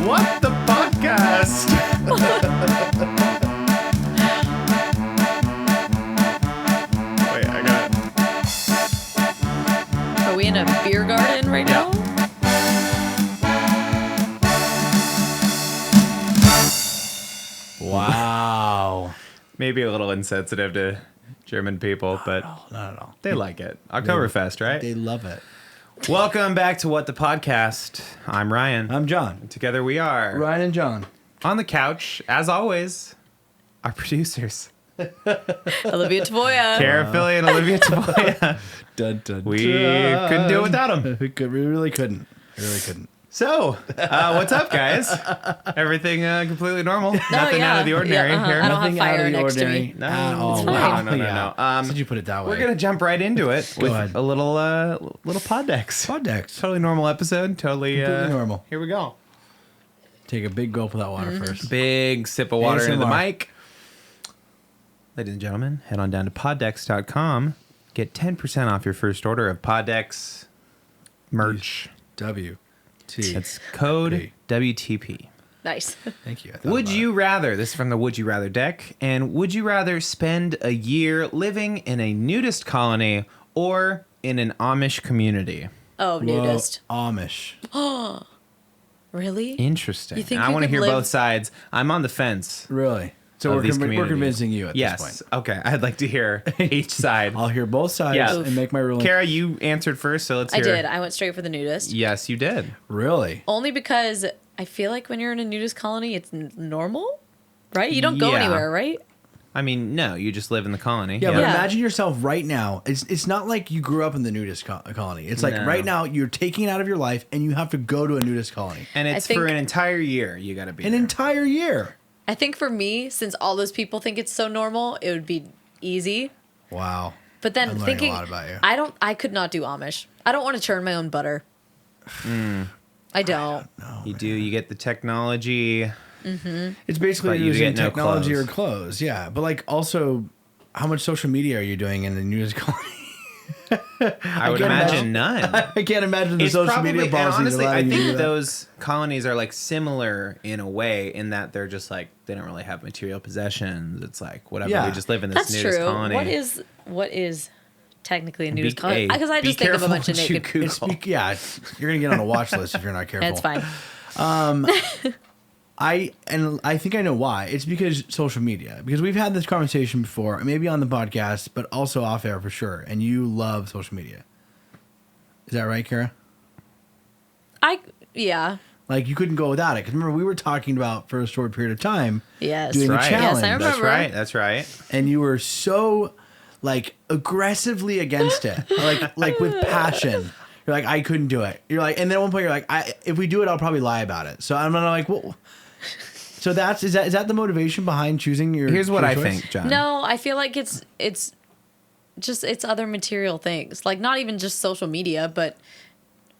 What the podcast? Wait, I got it. Are we in a beer garden right now? Wow. Maybe a little insensitive to German people, but Not at all. they like it. Oktoberfest, right? They love it. Welcome back to What the Podcast. I'm Ryan. I'm John. Together we are Ryan and John. on the couch, as always, our producers, Olivia Tafolla. Cara Philly and Olivia Tafolla. Dun, dun, We couldn't do it without them. We really couldn't. We really couldn't. So, what's up, guys? Everything completely normal? Nothing out of the ordinary Yeah, here? I don't have Nothing out of fire the next to ordinary. me. No, Oh, It's wow. fine. no. Since you put it that way. We're gonna jump right into it with ahead. a little pod decks. Pod decks. Totally normal episode. Totally Completely normal. Here we go. Take a big gulp of that water first. Big sip of water into the ASMR. mic. Ladies and gentlemen, head on down to poddex.com. Get 10% off your first order of Poddex merch. W. T. That's code P. WTP. Nice. Thank you. I thought Would about you rather, this is from the Would You Rather deck, and would you rather spend a year living in a nudist colony or in an Amish community? Oh, it. nudist. Whoa, Amish. Really? Interesting. You think I you want to could hear live- both sides. I'm on the fence. Really? So Of we're, these we're communities. convincing you at Yes. this point. Okay. I'd like to hear each side. I'll hear both sides Yeah. and make my ruling. Kara, you answered first, so let's I hear. did. I went straight for the nudist. Yes, you did. Really? Only because I feel like when you're in a nudist colony, it's normal, right? You don't go Yeah. anywhere, right? I mean, no, you just live in the colony. Yeah, but Yeah. imagine yourself right now. It's not like you grew up in the nudist colony. It's like No. right now you're taking it out of your life and you have to go to a nudist colony. And it's I think- for an entire year. You got to be An there. entire year. I think for me, since all those people think it's so normal, it would be easy. Wow. But then I'm learning thinking, a lot about you. I could not do Amish. I don't want to churn my own butter. I don't. You do. You get the technology. It's basically But you using get no technology clothes. or clothes. Yeah, but like also, how much social media are you doing in the nudist colony? I would can't imagine none. I can't imagine the It's social probably, media and policies honestly, I allowing you to do think that. those colonies are like similar in a way in that they're just like they don't really have material possessions. It's like whatever. Yeah. We just live in this That's nudist true. colony. What is technically a nudist Be- colony? hey, Because I be just think of a careful bunch of what you naked. Google. You're gonna get on a watch list if you're not careful. That's fine. I think I know why. It's because social media. Because we've had this conversation before, maybe on the podcast, but also off air for sure. And you love social media. Is that right, Kara? Yeah. Like you couldn't go without it. Because remember, we were talking about for a short period of time, Yes. doing Right. a challenge, Yes, I That's remember. right. That's right. and you were so like aggressively against it, like with passion. You're like, I couldn't do it. You're like, and then at one point you're like, if we do it, I'll probably lie about it. So I'm not like, well. So is that the motivation behind choosing your? Here's what your I choice? think, John. No, I feel like it's just it's other material things. Like not even just social media, but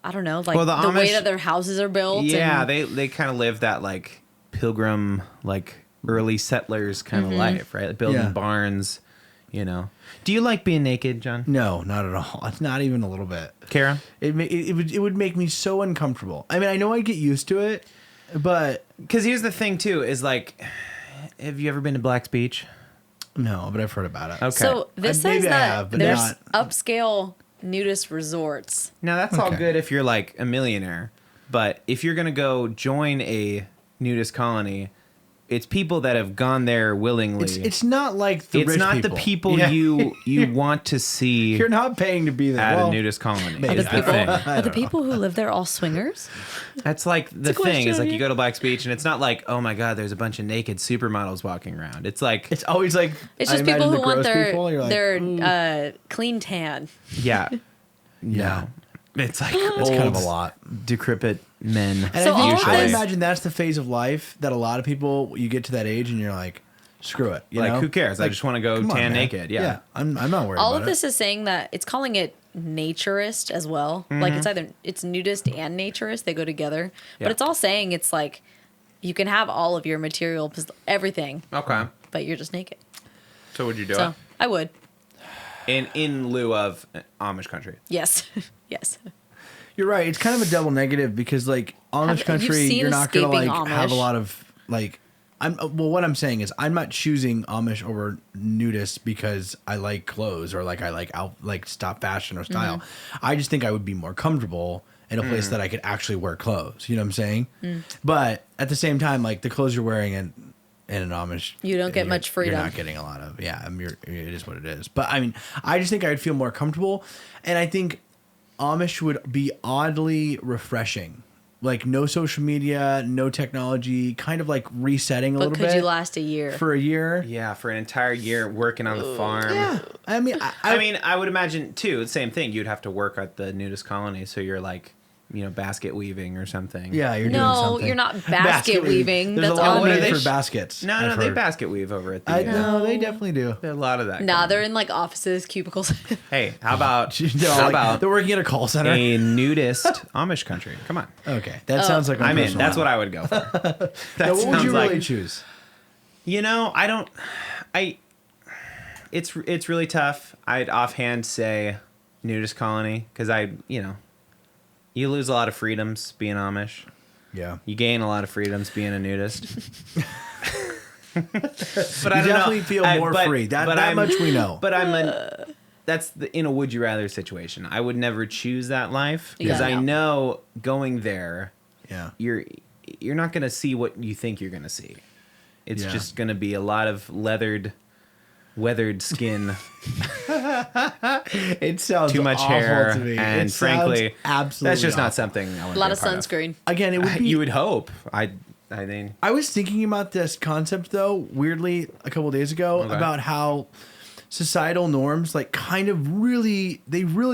I don't know, like Well, the the way Amish- that their houses are built. Yeah, and, they kind of live that like pilgrim, like early settlers kind of life, right? Like, building Yeah. barns, you know. Do you like being naked, John? No, not at all. It's not even a little bit. Kara? It would make me so uncomfortable. I mean, I know I get used to it, but Because here's the thing, too, is like, have you ever been to Black's Beach? no. But I've heard about it. Okay. So this Maybe says I that have, but there's not- upscale nudist resorts. Now, that's all Okay. good if you're like a millionaire. But if you're going to go join a nudist colony, it's people that have gone there willingly. It's not like the It's rich not people. the people Yeah. you want to see You're not paying to be there. at Well, a nudist colony. maybe. Is the thing. Are the people who live there all swingers? That's like the a thing is question, like yeah. you go to Black's Beach and it's not like, oh my God, there's a bunch of naked supermodels walking around. It's like, It's always like It's I just people imagine who the want gross people, you're like, their clean tan. yeah. Yeah. No. It's like That's old, kind of a lot. decrepit men. And So all I, of think, I this- imagine that's the phase of life that a lot of people, you get to that age and you're like, screw it. You Like, know? who cares? I Like, just want to go come on, tan man. naked. Yeah. I'm not worried All about of this is saying that it's calling it naturist as well. Like it's nudist and naturist. They go together. Yeah. But it's all saying it's like you can have all of your material, everything, Okay. but you're just naked. So would you do So I would. it? In lieu of Amish country. Yes. Yes. You're right. It's kind of a double negative because, like, Amish you've country, seen you're not gonna like Escaping have a Amish. lot of like. What I'm saying is I'm not choosing Amish over nudist because I like clothes or like I like stop fashion or style. I just think I would be more comfortable in a place that I could actually wear clothes. You know what I'm saying? But at the same time, like the clothes you're wearing in an Amish, You don't get much freedom. You're not getting a lot of it is what it is. But I mean, I just think I'd feel more comfortable, and I think Amish would be oddly refreshing. Like no social media, no technology, kind of like resetting a But little bit. could you last a year? For a year? Yeah, for an entire year working on the farm. Yeah. I mean, I mean, I would imagine too. The same thing. You'd have to work at the nudist colony, so you're like, basket weaving or something. yeah, you're doing No, something. you're not basket weaving. There's That's a lot all of it need is. for baskets. No, I've they heard. basket weave over at the. No, they definitely do. There's a lot of that. Nah, going they're on. in like offices, cubicles. Hey, how about They're they're working at a call center. a nudist Amish country? Come on. Okay, that sounds like I'm in. That's what I would go for. That Now, what would you sounds really choose? I don't. It's really tough. I'd offhand say nudist colony because you lose a lot of freedoms being Amish. Yeah, You gain a lot of freedoms being a nudist. But I don't definitely know. feel more free. That I'm- much we know. But that's in a would you rather situation. I would never choose that life because Yeah. I know going there, Yeah, you're not going to see what you think you're going to see. It's Yeah. just going to be a lot of weathered skin, it sounds too much awful hair, to me. and It frankly, sounds absolutely that's just not awful. something I want A lot to of be a part sunscreen. Again, it would be. You would hope. I mean, I was thinking about this concept though, weirdly, a couple days ago Okay. about how societal norms, like, kind of really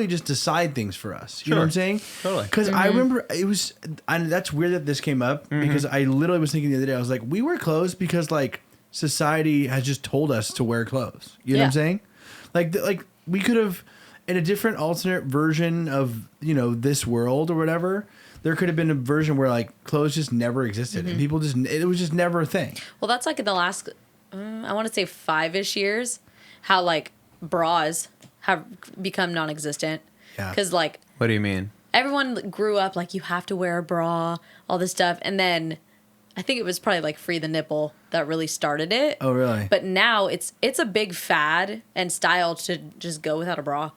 just decide things for us. You know what I'm Sure. saying? Totally. Because I remember it was, and that's weird that this came up because I literally was thinking the other day, I was like, we wear clothes because like society has just told us to wear clothes. You know what I'm Yeah. saying? Like we could have, in a different alternate version of this world or whatever. There could have been a version where like clothes just never existed and people it was just never a thing. Well, that's like in the last, I want to say 5-ish years, how like bras have become non-existent. Yeah. Because like what do you mean? everyone grew up like you have to wear a bra, all this stuff, and then I think it was probably like Free the Nipple that really started it. Oh, really? But now it's a big fad and style to just go without a bra,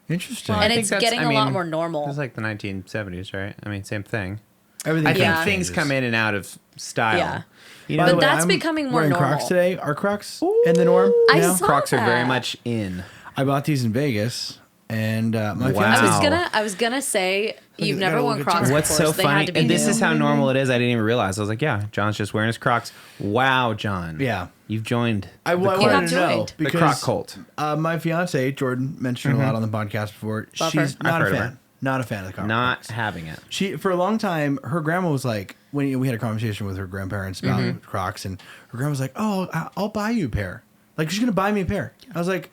Interesting. and I think it's that's- getting I a lot mean, more normal. It's like the 1970s, right? I mean, same thing. Everything I think Yeah. things changes. come in and out of style. Yeah. You By know, the way, that's I'm becoming more wearing normal. Crocs today. Are Crocs in the norm? I now? saw Crocs are very that. much in. I bought these in Vegas, and my Wow. fiance. I was gonna say you've I never gotta worn look at Crocs John. What's before, so so they had funny, to be and this new. is how normal it is. I didn't even realize. I was like, "Yeah, John's just wearing his Crocs." Wow, John. Yeah. you've joined I You wanted have to know joined. the because Croc cult. my fiance Jordan mentioned a lot on the podcast before. Love She's her. not I've a heard of fan. her. Not a fan of the Crocs. Not having it. She for a long time. Her grandma was like, when we had a conversation with her grandparents about Crocs, and her grandma was like, "Oh, I'll buy you a pair." Like she's gonna buy me a pair. I was like,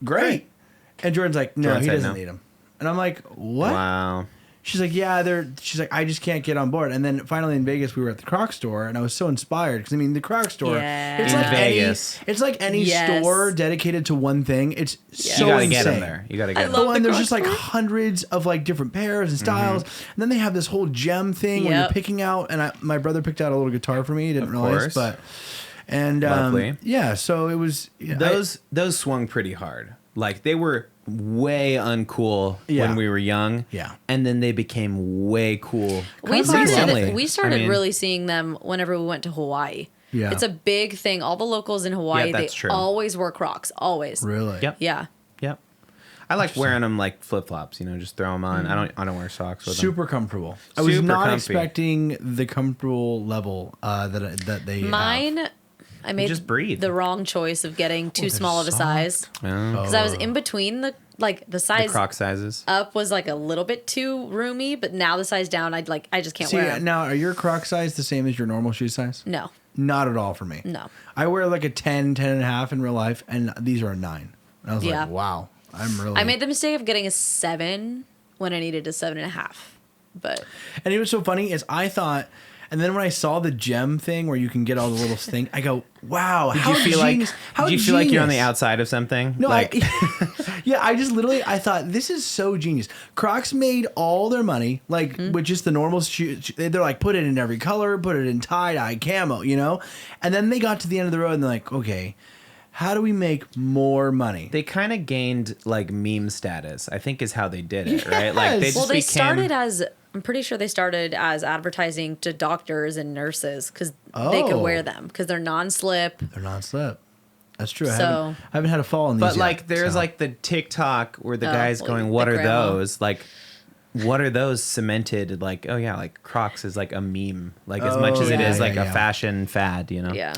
"Great," and Jordan's like, "No, Jordan he said doesn't no. need them." And I'm like, "What?" Wow. She's like, "Yeah, they're." She's like, "I just can't get on board." And then finally in Vegas, we were at the Croc store, and I was so inspired because I mean, the Croc store, Yeah. it's In like Vegas. it's like any Yes. store dedicated to one thing. It's so You gotta insane. get them there. You gotta I get them. love Oh, and the there's Croc just like store. hundreds of like different pairs and styles. And then they have this whole gem thing where you're Yep. picking out. And my brother picked out a little guitar for me. He didn't Of realize, course. but and Lovely. yeah. So it was Those swung pretty hard. Like they were way uncool Yeah. when we were young. Yeah. And then they became way cool. We Kind of recently. started. We started I mean, really seeing them whenever we went to Hawaii. Yeah. It's a big thing. All the locals in Hawaii, Yeah, they that's true. always wear Crocs. Always. really Yep. Yeah. Yep. I like wearing them like flip flops. Just throw them on. I don't wear socks with them. super comfortable. I was Super not comfy. expecting the comfortable level that they have. Mine, I made just breathe. the wrong choice of getting too they're small of a soft. size because I was in between the The size Croc sizes. up was like a little bit too roomy, but now the size down, I just can't See, wear 'em. now are your Croc size the same as your normal shoe size? No, Not at all for me. no. I wear like a 10, 10 and a half in real life, and these are a 9. And I was Yeah. like, wow, I'm really. I made the mistake of getting a 7 when I needed a 7.5. But And it was so funny is I thought And then when I saw the gem thing where you can get all the little things, I go, wow, Did you feel genius, how did you feel like you're on the genius. outside of something? No, like I just literally, I thought, this is so genius. Crocs made all their money, like, with just the normal shoes. They're like, put it in every color, put it in tie-dye, camo, you know? And then they got to the end of the road and they're like, okay, how do we make more money? they kind of gained like meme status, I think is how they did it, right? Yes. Like they just Well, they became started as I'm pretty sure they started as advertising to doctors and nurses because they could Oh. wear them because they're non-slip. They're non-slip. That's true. So- I haven't had a fall in these But yet, like there's so. like the TikTok where the Oh, guy's well, going, the "What are grandma. those?" Like, what are those cemented? Like, oh yeah, like Crocs is like a meme, like as much as it yeah, is like yeah, a yeah. fashion fad, you know? Yeah.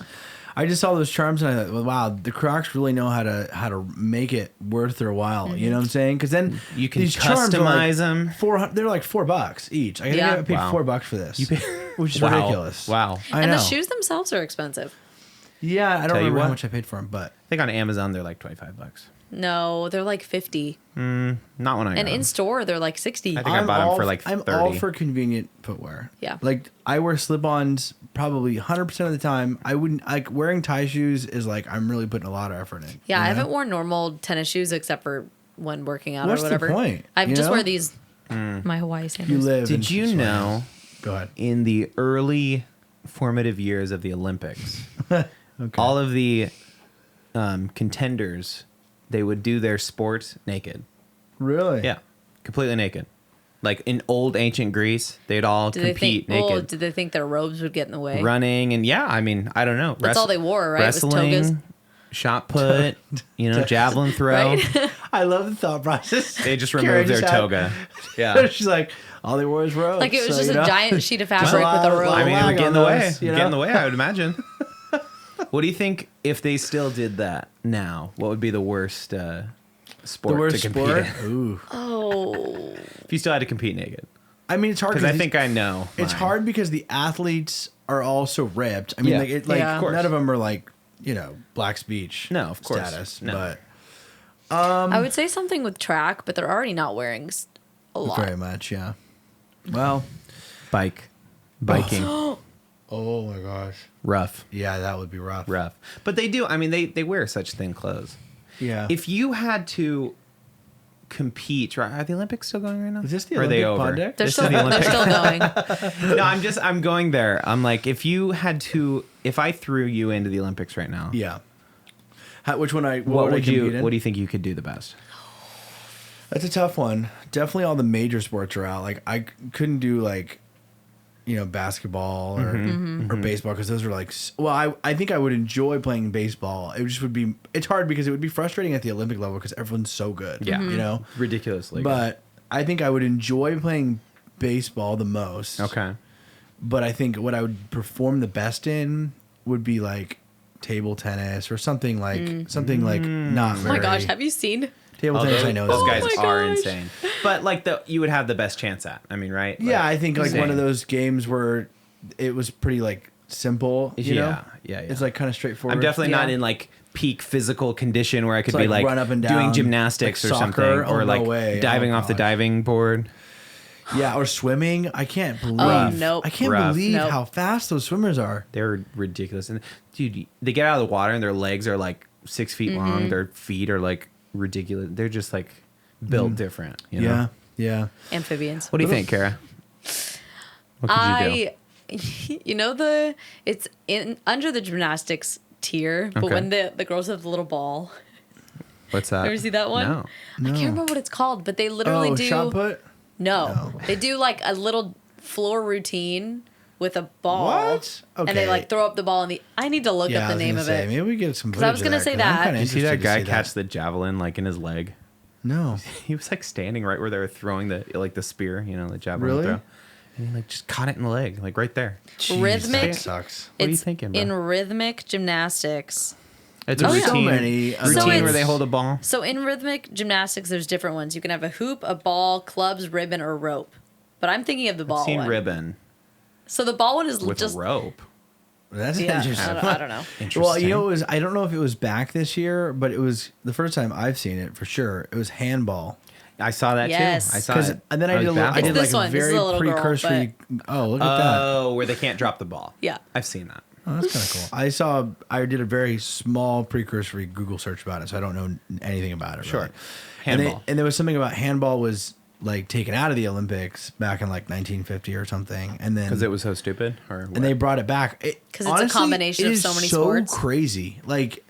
I just saw those charms and I thought, well, wow, the Crocs really know how to make it worth their while. You know what I'm saying? Because then You can these charms are like customize them. They're like $4 each. I think Yeah. I paid Wow. $4 for this, which is Wow. ridiculous. Wow. I And know. the shoes themselves are expensive. Yeah, I don't Tell you remember how what. much I paid for them, but I think on Amazon they're like $25. No, they're like 50. Not when I And got in 'em. store they're like 60. I think I bought them for like I'm 30. all for convenient footwear. Yeah. Like I wear slip-ons probably 100% of the time. I wouldn't like wearing tie shoes is like I'm really putting a lot of effort in. Yeah, you I know? haven't worn normal tennis shoes except for when working out What's or the whatever. point, I you just know? wear these my Hawaii You sandals. live. Did in you sweaters. know Go ahead. in the early formative years of the Olympics, Okay. all of the contenders, they would do their sport naked. Really? Yeah, completely naked. Like in old ancient Greece, they'd all Did they compete think? Well, naked, did they think their robes would get in the way? running, and yeah, I mean, I don't know. That's all they wore, right? Was Wrestling, togas? shot put, javelin throw. Right? I love the thought process. They just Karen removed their just had- toga. Yeah, She's like, all they wore is robes. Like it was so, just you know? a giant sheet of Just fabric with a robe. I mean, it lag would get in on the way. those, you Get in the know? way, I would imagine. What do you think if they still did that now? What would be the worst sport The worst to compete sport? in? Ooh. Oh, If you still had to compete naked? I mean, it's hard Because I think I know. it's mine. hard because the athletes are all so ripped. I mean, Yeah. Yeah. Of course. none of them are like, Black's Beach. No, of course. Status, No. but I would say something with track, but they're already not wearing a lot. very much, yeah. Well, Biking. oh my gosh. Rough. Yeah, that would be rough. Rough. But they do. I mean, they wear such thin clothes. Yeah. If you had to compete, right? Are the Olympics still going right now? Is this the Or are they Olympic over? pod deck? They're This still, is the they're Olympics. still going. No, I'm going there. I'm like, if I threw you into the Olympics right now, Yeah. Which one what would I would compete in? what do you think you could do the best? That's a tough one. Definitely all the major sports are out. Like I couldn't do like, basketball or Mm-hmm. or baseball because those are like. Well, I think I would enjoy playing baseball. It just would be. It's hard because it would be frustrating at the Olympic level because everyone's so good. Yeah. You know. Ridiculously. But I think I would enjoy playing baseball the most. okay. But I think what I would perform the best in would be like table tennis or something like not Oh very. my gosh, have you seen? table Oh, tennis? those, I know those is- guys my are gosh. insane. But like you would have the best chance at. I mean, right? Yeah, I think like one insane. of those games where it was pretty like simple. You know? Yeah. It's like kind of straightforward. I'm definitely not Yeah. in like peak physical condition where I could To, be like, like run up and down, doing gymnastics like or soccer? something, Oh, or no like way. diving Oh, off the gosh. diving board. Yeah, or swimming. I can't believe. nope. I can't Rough. believe Nope. how fast those swimmers are. They're ridiculous, and dude, they get out of the water and their legs are like 6 feet long. Their feet are like ridiculous. They're just like built different. You know? Yeah, yeah. Amphibians. What do you think, Cara? What could you do? It's in under the gymnastics tier, but Okay. when the girls have the little ball. What's that? Ever see that one? No. I can't remember what it's called, but they literally Oh, do shot put. No. They do like a little floor routine with a ball. What? And they Okay. like throw up the ball I need to look Yeah, up I the was name gonna of say, it. maybe we get some. 'Cause I was footage of gonna say 'cause I'm that. kinda Did you see that interested to guy see catch the javelin like in his leg? No. He was like standing right where they were throwing the spear, the javelin Really? throw. And he like just caught it in the leg, like right there. Jeez, Rhythmic- That sucks. What are you It's thinking, bro? in rhythmic gymnastics. It's a Oh, yeah. routine, So many. routine So where it's- they hold a ball. So in rhythmic gymnastics, there's different ones. You can have a hoop, a ball, clubs, ribbon, or rope. But I'm thinking of the ball I've seen one. ribbon So the ball one is with just a rope. That's yeah. interesting. I don't know. Interesting. Well, it was. I don't know if it was back this year, but it was the first time I've seen it for sure. It was handball. I saw that Yes. too. I saw Because it. and then I was did a little, I baffled. did It's like this a one. This is very a little girl, precursory. Oh, look at that. Oh, where they can't drop the ball. Yeah. I've seen that. Oh, that's kind of cool. I did a very small precursory Google search about it, so I don't know anything about it. Sure. Really. Handball. And there was something about handball was like taken out of the Olympics back in like 1950 or something, and then Because it was so stupid, or what? and they brought it back. 'Cause it's a combination of so many sports. Crazy, like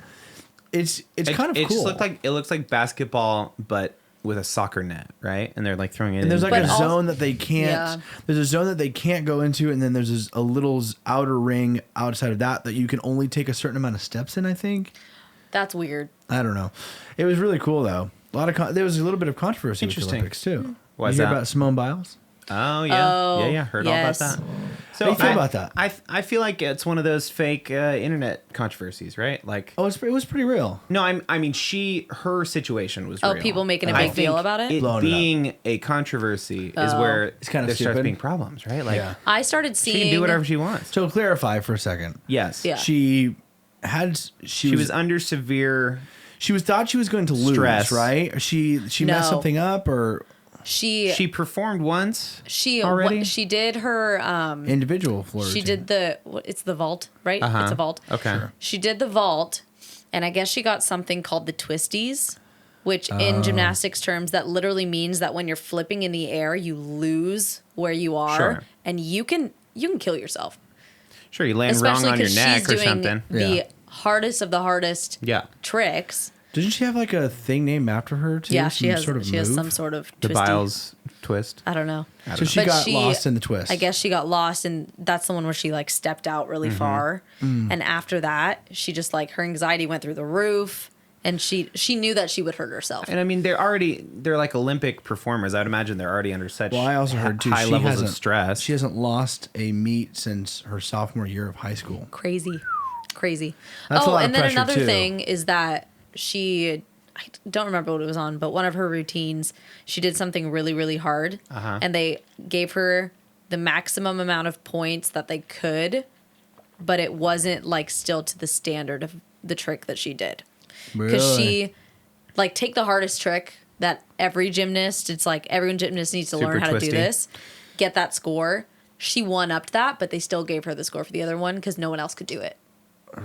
it's kind of it cool. It looks like basketball, but with a soccer net, right? And they're like throwing it. And there's in. like But a al- zone that they can't. Yeah. There's a zone that they can't go into, and then there's a little outer ring outside of that you can only take a certain amount of steps in. I think. That's weird. I don't know. It was really cool though. A lot of there was a little bit of controversy with the Interesting. Olympics too. Why's you hear that? about Simone Biles? Oh yeah, Oh, yeah. Heard yes. all about that. So How do you feel about that? I feel like it's one of those fake internet controversies, right? Like, Oh, it was pretty real. no, I mean, her situation was Oh, real. people making a I big deal think about it? Blowing it up. being a controversy is Oh. where It's kinda there starts stupid. being problems, right? Like, Yeah. I started she seeing. can do whatever she wants. So clarify for a second. Yes. Yeah. She She was under severe. she was thought she was going to lose, Stress. right? Or she No. messed something up, or She performed once. She already? she did her individual floor. she did it's the vault, right? Uh-huh. It's a vault. Okay. Sure. She did the vault, and I guess she got something called the twisties, which Oh. in gymnastics terms that literally means that when you're flipping in the air, you lose where you are, Sure. and you can kill yourself. Sure, you land wrong Especially on your because neck she's or doing something. the Yeah. hardest of the hardest Yeah. tricks. Didn't she have like a thing named after her too? Yeah, she has sort of she has move? some sort of The twisty. Biles twist. I don't know. So she But got lost in the twist. I guess she got lost, and that's the one where she like stepped out really far. And after that, she just like her anxiety went through the roof, and she knew that she would hurt herself. And I mean, they're like Olympic performers. I'd imagine they're already under such Well, I also heard too. high she levels of hasn't- stress. She hasn't lost a meet since her sophomore year of high school. Crazy. That's a lot of and then pressure, another too. thing is that I don't remember what it was on, but one of her routines, she did something really, really hard, and they gave her the maximum amount of points that they could, but it wasn't like still to the standard of the trick that she did. Because she, like, take the hardest trick that every gymnast, it's like every gymnast needs to Super learn how to twisty. do this, get that score. She one-upped that, but they still gave her the score for the other one because no one else could do it.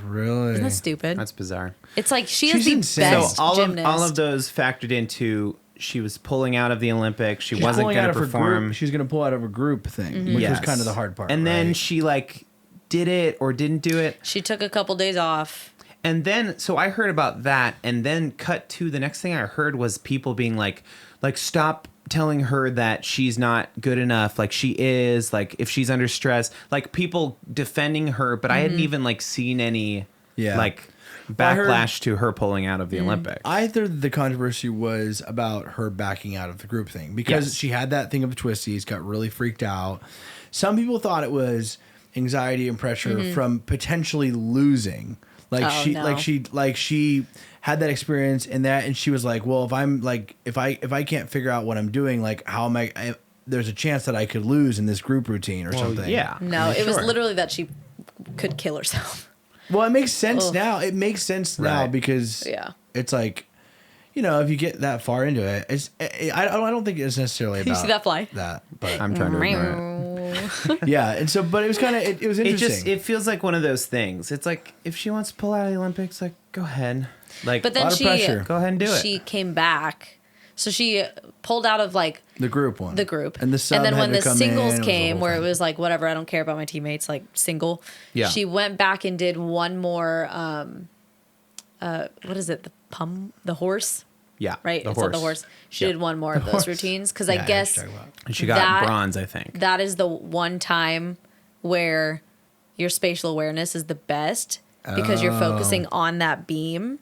Really? Isn't that stupid? That's bizarre. It's like she She's is the insane. best So all gymnast. of those factored into she was pulling out of the Olympics. She She's wasn't pulling going out to of her perform. group. She's going to pull out of a group thing, which was Yes. kind of the hard part. And then right? she like did it or didn't do it. She took a couple days off. And then, so I heard about that, and then cut to the next thing I heard was people being like, stop telling her that she's not good enough. Like she is. Like if she's under stress, like people defending her. But I hadn't even like seen any like I heard- backlash to her pulling out of the Olympics. I thought the controversy was about her backing out of the group thing because Yes. she had that thing of twisties, got really freaked out. Some people thought it was anxiety and pressure from potentially losing. Like Oh, no. she had that experience and she was like, well, if I'm like if I can't figure out what I'm doing, like how am there's a chance that I could lose in this group routine or something. Yeah. No, Yeah, it was sure. literally that she could kill herself. Well, it makes sense Ugh. now. It makes sense now Right. because Yeah. it's like, if you get that far into it, I don't think it's necessarily about You see that fly? that, but I'm trying to ignore it. yeah. And so, but it was kind of it was It interesting. it feels like one of those things. It's like if she wants to pull out of the Olympics, like go ahead. Like But then lot of pressure. go ahead and do it. She came back. So she pulled out of like the group one, the group. and the sub then had when to the come singles in, came, where it was was like, whatever, I don't care about my teammates, like single. Yeah. She went back and did one more, what is it? The horse, yeah, right? The It's not the horse. She Yep. did one more of those horse. routines. Cause Yeah, I know what guess you're talking about. And she got that- bronze, I think. that is the one time where your spatial awareness is the best because you're focusing on that beam.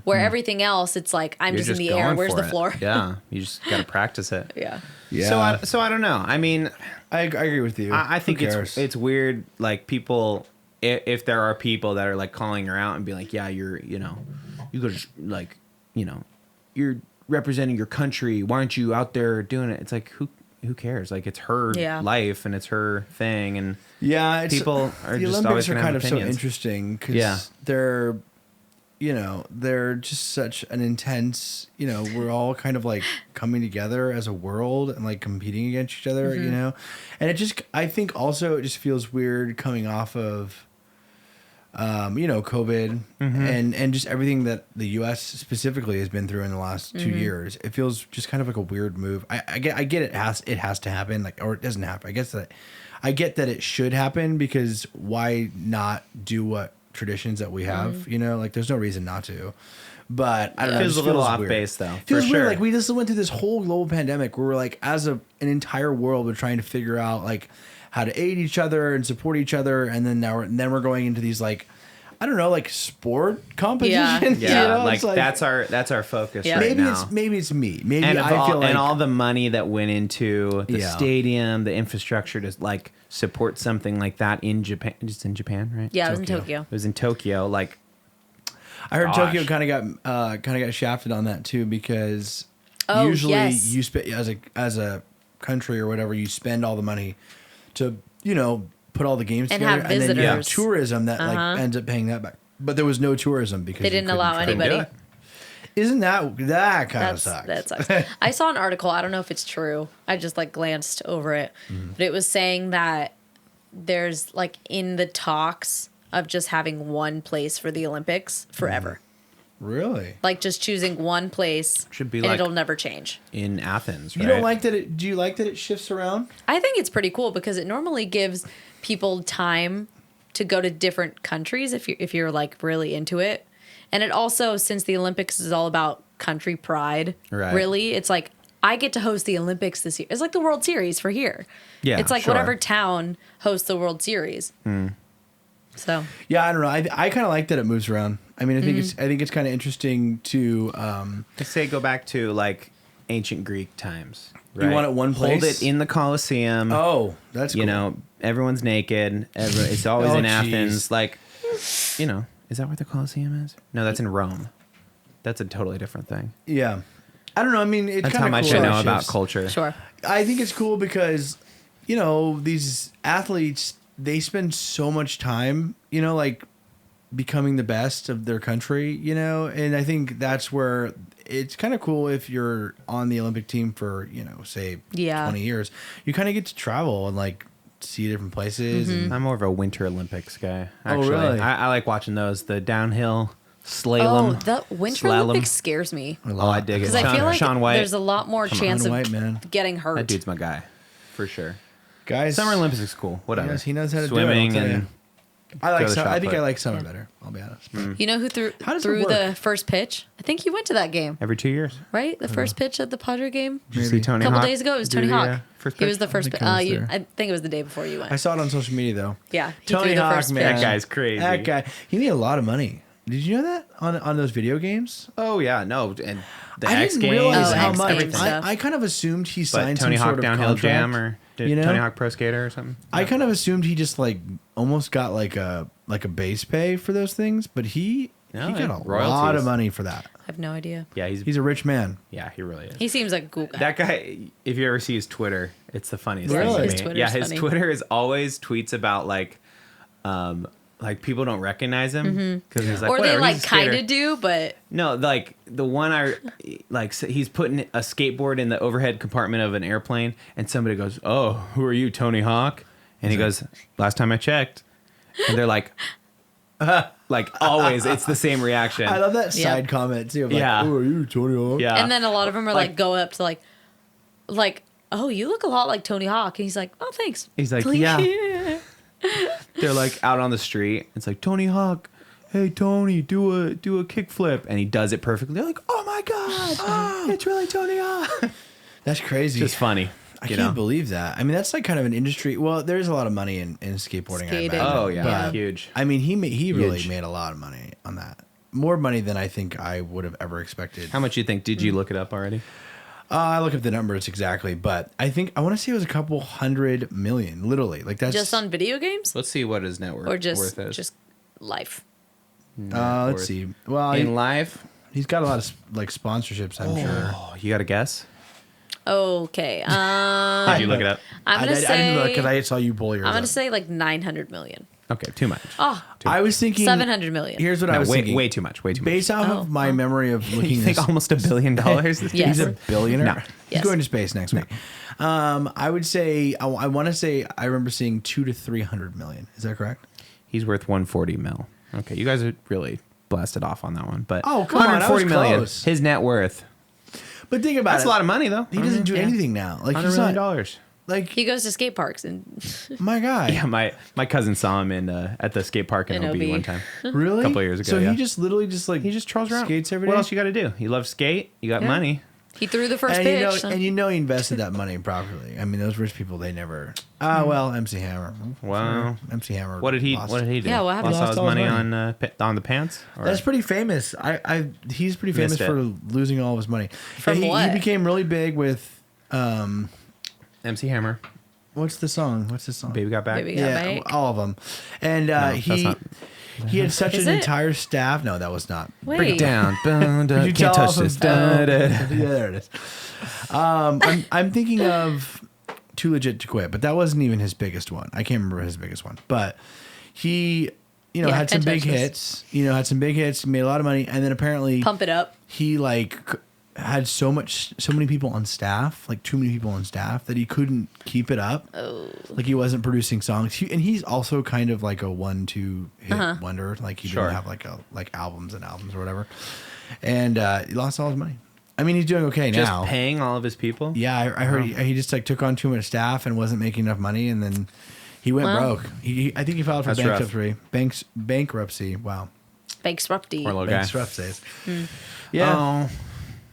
Where everything else, it's like, I'm You're just in the air. going Where's for the it. floor? Yeah, you just got to practice it. Yeah. Yeah. So I don't know. I mean, I agree with you. I think Who cares? it's weird. Like people, if there are people that are like calling her out and be like, yeah, you could like, you're representing your country. Why aren't you out there doing it? It's like who cares? Like it's her Yeah. life and it's her thing. And Yeah, people are the just Olympics always are gonna kind have of so opinions. interesting because Yeah. they're they're just such an intense, we're all kind of like coming together as a world and like competing against each other, and I think also it just feels weird coming off of, COVID and just everything that the U.S. specifically has been through in the last 2 years. It feels just kind of like a weird move. I get it has to happen, like, or it doesn't happen. I get that it should happen, because why not do what traditions that we have, like there's no reason not to. But I don't know, it feels a little off weird. base though. Feels for weird. sure. Like we just went through this whole global pandemic where we're like, as an entire world, we're trying to figure out like how to aid each other and support each other, and then we're going into these like, I don't know, like sport competitions. Yeah, like that's our focus right now. Maybe it's me. Maybe and I feel like, and all the money that went into the stadium, the infrastructure to like support something like that in Japan. Just in Japan, right? Yeah, it was in Tokyo. It was in Tokyo. Like, I heard Tokyo kind of got shafted on that too, because usually you spend as a country or whatever, you spend all the money to put all the games and together, have and visitors. then you have tourism that like ends up paying that back. But there was no tourism because they didn't allow anybody. Isn't that kind of sucks? That sucks. I saw an article. I don't know if it's true. I just like glanced over it, but it was saying that there's like in the talks of just having one place for the Olympics forever. Really? Like just choosing one place. Should be and like it'll never change. in Athens, right? You don't like that? Do you like that it shifts around? I think it's pretty cool because it normally gives people time to go to different countries if you're like really into it. And it also, since the Olympics is all about country pride, really, it's like I get to host the Olympics this year. It's like the World Series for here. Yeah, it's like sure. whatever town hosts the World Series. So yeah, I don't know. I kind of like that it moves around. I mean, I think it's kind of interesting to say go back to like ancient Greek times. Right? You want it one place? Hold it in the Colosseum. Oh, that's cool. Everyone's naked. It's always in geez. Athens. Like, is that where the Colosseum is? No, that's in Rome. That's a totally different thing. Yeah, I don't know. I mean, it's that's kind how of much cool I know about culture. sure. I think it's cool because these athletes, they spend so much time, like becoming the best of their country, and I think that's where it's kind of cool if you're on the Olympic team for, say 20 years, you kind of get to travel and like see different places. And I'm more of a Winter Olympics guy. Actually. Oh, really? I like watching those. The downhill slalom. Oh, the Winter slalom. Olympics scares me. Oh, I dig it. Because I feel like Sean White. there's a lot more chance of White, man. getting hurt. That dude's my guy, for sure. Guys, Summer Olympics is cool. Whatever. He knows how to swimming do it. and I go the shot think put. I like summer better. I'll be honest. You know who threw How does it threw work? the first pitch? I think he went to that game, every 2 years. right? The first pitch at the Padre game. Did you see Tony A couple Hawk days ago, it was do Tony the, Hawk. first He was pitch? the first. think I was there. I think it was the day before you went. I saw it on social media though. Yeah, he Tony threw the Hawk, first man. pitch. That guy's crazy. That guy, he made a lot of money. Did you know that on those video games? Oh yeah, no, and the I X didn't Games, realize Oh, how X much. Games stuff. I kind of assumed he but signed Tony some Hawk sort of Downhill contract, Jam or Tony Hawk Pro Skater or something. I kind of assumed he just like almost got like a base pay for those things, but he No, got a lot royalties. of money for that. I have no idea. Yeah, He's a rich man. yeah, he really is. He seems like a cool guy. That guy, if you ever see his Twitter, it's the funniest Really? thing His to me. Twitter's Yeah, his funny. Twitter is always tweets about like people don't recognize him because he's like, or they "Whatever, like he's a skater." kind of do, but No, like the one he's putting a skateboard in the overhead compartment of an airplane, and somebody goes, "Oh, who are you, Tony Hawk?" And he goes, "Last time I checked," and they're like, like always, it's the same reaction. I love that Yeah. side comment too. Of like, Yeah. "Who are you, Tony Hawk?" Yeah, and then a lot of them are like go up to like, oh, you look a lot like Tony Hawk, and he's like, oh, thanks. he's like, yeah. They're like out on the street. It's like Tony Hawk. Hey Tony, do a kickflip, and he does it perfectly. They're like, oh my god, it's really Tony Hawk. That's crazy. Just funny. I can't believe that. I mean, that's like kind of an industry. Well, there's a lot of money in skateboarding. I Skating. imagine. Oh yeah, But, huge. I mean, he really Huge. made a lot of money on that. More money than I think I would have ever expected. How much you think? Did you look it up already? I look up the numbers exactly, but I want to say it was a couple 100 million, literally. Like that's Just on video games, Let's see what his net worth or just worth is. just life. let's see. Well, In life. he's got a lot of like sponsorships. I'm sure. Oh, you got a guess? Okay, Did you look it up? I'm gonna I say didn't look because I saw you pull yours. I'm gonna up. say like 900 million. Okay, too much. Oh, I was thinking 700 million. Here's what I No, was thinking. way too much. Way too much. Based off of my memory of looking You think this, almost $1 billion? This Yes. he's a dude's- billionaire. No. He's Yes. going to space next week. I would say I want to say I remember seeing 200 to 300 million. Is that correct? He's worth 140 mil. Okay, you guys are really blasted off on that one. But Oh, come on, that was 140 million. close. His net worth. But think about That's it. a lot of money, though. He doesn't do anything now. Like $100 he's million. not like He goes to skate parks and my guy. Yeah, my cousin saw him in at the skate park in In OB OB. one time. Really? A couple of years ago. So yeah. he just literally like he just trolls around. skates every day. What else you got to do? You love skate. You got money. he threw the first and pitch. you know, so- and you know, he invested that money properly. I mean, those rich people, they never. Well, MC Hammer. Wow. MC Hammer. What did he? lost. What did he do? Yeah, what happened? Lost all Lost his all his money money. on the pants. Or- That's pretty famous. He's pretty famous Missed it. for losing all of his money. From he what? became really big with MC Hammer. what's the song? Baby got back. Baby got Yeah, back. all of them. And that's not- he had such Is an it? entire staff. No, that was not. Wait. Break it down. Boom, Could you can't tell touch off this. of- Da, da, da. Yeah, there it is. I'm thinking of Too Legit to Quit, but that wasn't even his biggest one. I can't remember his biggest one, but he, Yeah, had some Can't big Touch This. hits. Had some big hits, made a lot of money, and then apparently Pump it up. he had so many people on staff, like too many people on staff, that he couldn't keep it up. Oh. Like he wasn't producing songs. And he's also kind of like a 1-2 hit wonder. Like he Sure. didn't have like albums and albums or whatever. And he lost all his money. I mean, he's doing okay Just now. paying all of his people. Yeah, I heard he just like took on too much staff and wasn't making enough money, and then he went Wow. broke. I think he filed for That's rough. bankruptcy. Wow, Bankruptcy. Poor little guy. bankruptcy. Yeah, Oh,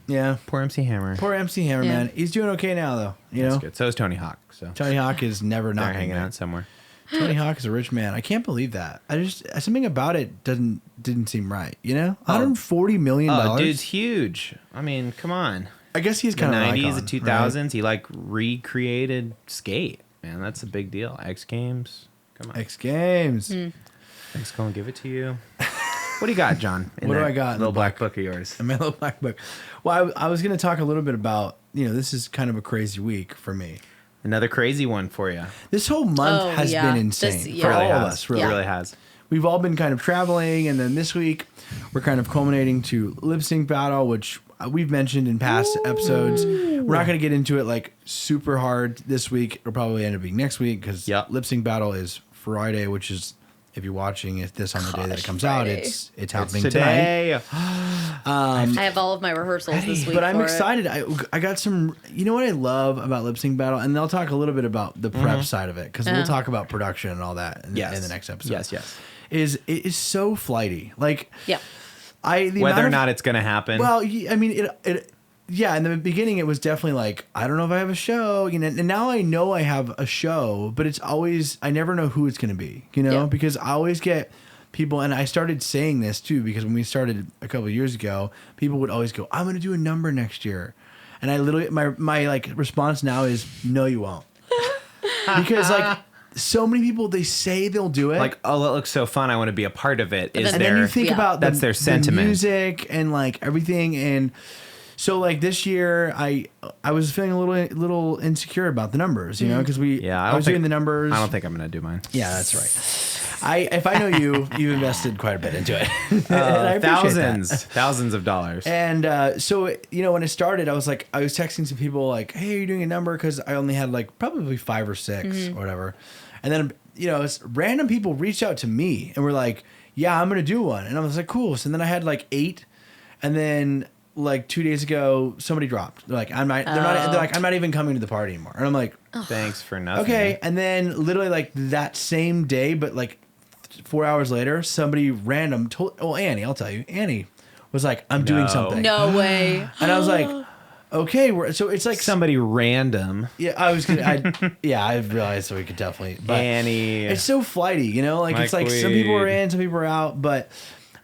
yeah. poor MC Hammer. Poor MC Hammer, Yeah. man. He's doing okay now, though. You That's know, good. So is Tony Hawk. So Tony Hawk is never they're not hanging out somewhere. Tony Hawk is a rich man. I can't believe that. I just something about it didn't seem right. You know, $140 million. Oh, dude's huge. I mean, come on. I guess he's The kind of 90s, icon, the 2000s, he like recreated skate. Man, that's a big deal. X Games. Come on. right? X Games. X gonna give it to you. What do you got, John? in What do that I got in Little the black book of yours. My little black book. Well, I was going to talk a little bit about, this is kind of a crazy week for me. Another crazy one for you. This whole month has yeah. been insane This- for yeah. all Really of has. us. Really. It really has. We've all been kind of traveling, and then this week we're kind of culminating to lip sync battle, which we've mentioned in past episodes. We're not going to get into it like super hard this week. It'll probably end up being next week because Yep. lip sync battle is Friday, which is, if you're watching this on the day that it Gosh, comes Friday. out, it's It's happening tonight. today. I have all of my rehearsals this week. But I'm for it. excited. I got some. You know what I love about lip sync battle, and I'll talk a little bit about the prep side of it because we'll talk about production and all that in the next episode. Yes. Is it is so flighty. Like Yeah. the Whether amount or of- not it's gonna happen. Well, I mean it. Yeah, in the beginning it was definitely like, I don't know if I have a show, and now I know I have a show, but it's always, I never know who it's going to be, Yeah. because I always get people, and I started saying this too, because when we started a couple of years ago, people would always go, I'm going to do a number next year. And I literally, my like response now is, no, you won't. Because like so many people, they say they'll do it. like, oh, that looks so fun. I want to be a part of it. Is And there? then you think Yeah. about That's their sentiment. the music and like everything, and so like this year I was feeling a little insecure about the numbers, because Yeah, I was doing the numbers. I don't think I'm gonna do mine. Yeah, that's right. If I know you invested quite a bit into it. And I appreciate that. thousands of dollars. And so when it started, I was texting some people like, "Hey, are you doing a number?" Because I only had like probably 5 or 6 or whatever. And then it's random people reached out to me and were like, "Yeah, I'm gonna do one." And I was like, "Cool." So then I had like 8, and then like 2 days ago, somebody dropped. They're like, "I'm not." They're like, "I'm not even coming to the party anymore." And I'm like, Thanks for nothing. "Okay." And then literally like that same day, but like 4 hours later, somebody random told. Well, Annie, I'll tell you, Annie was like, "I'm doing No. something." No way. And I was like, okay, so it's like Somebody random. yeah, I was gonna, I realized we could definitely, but Annie. it's so flighty, like My it's like some people are queen. in, some people are out, but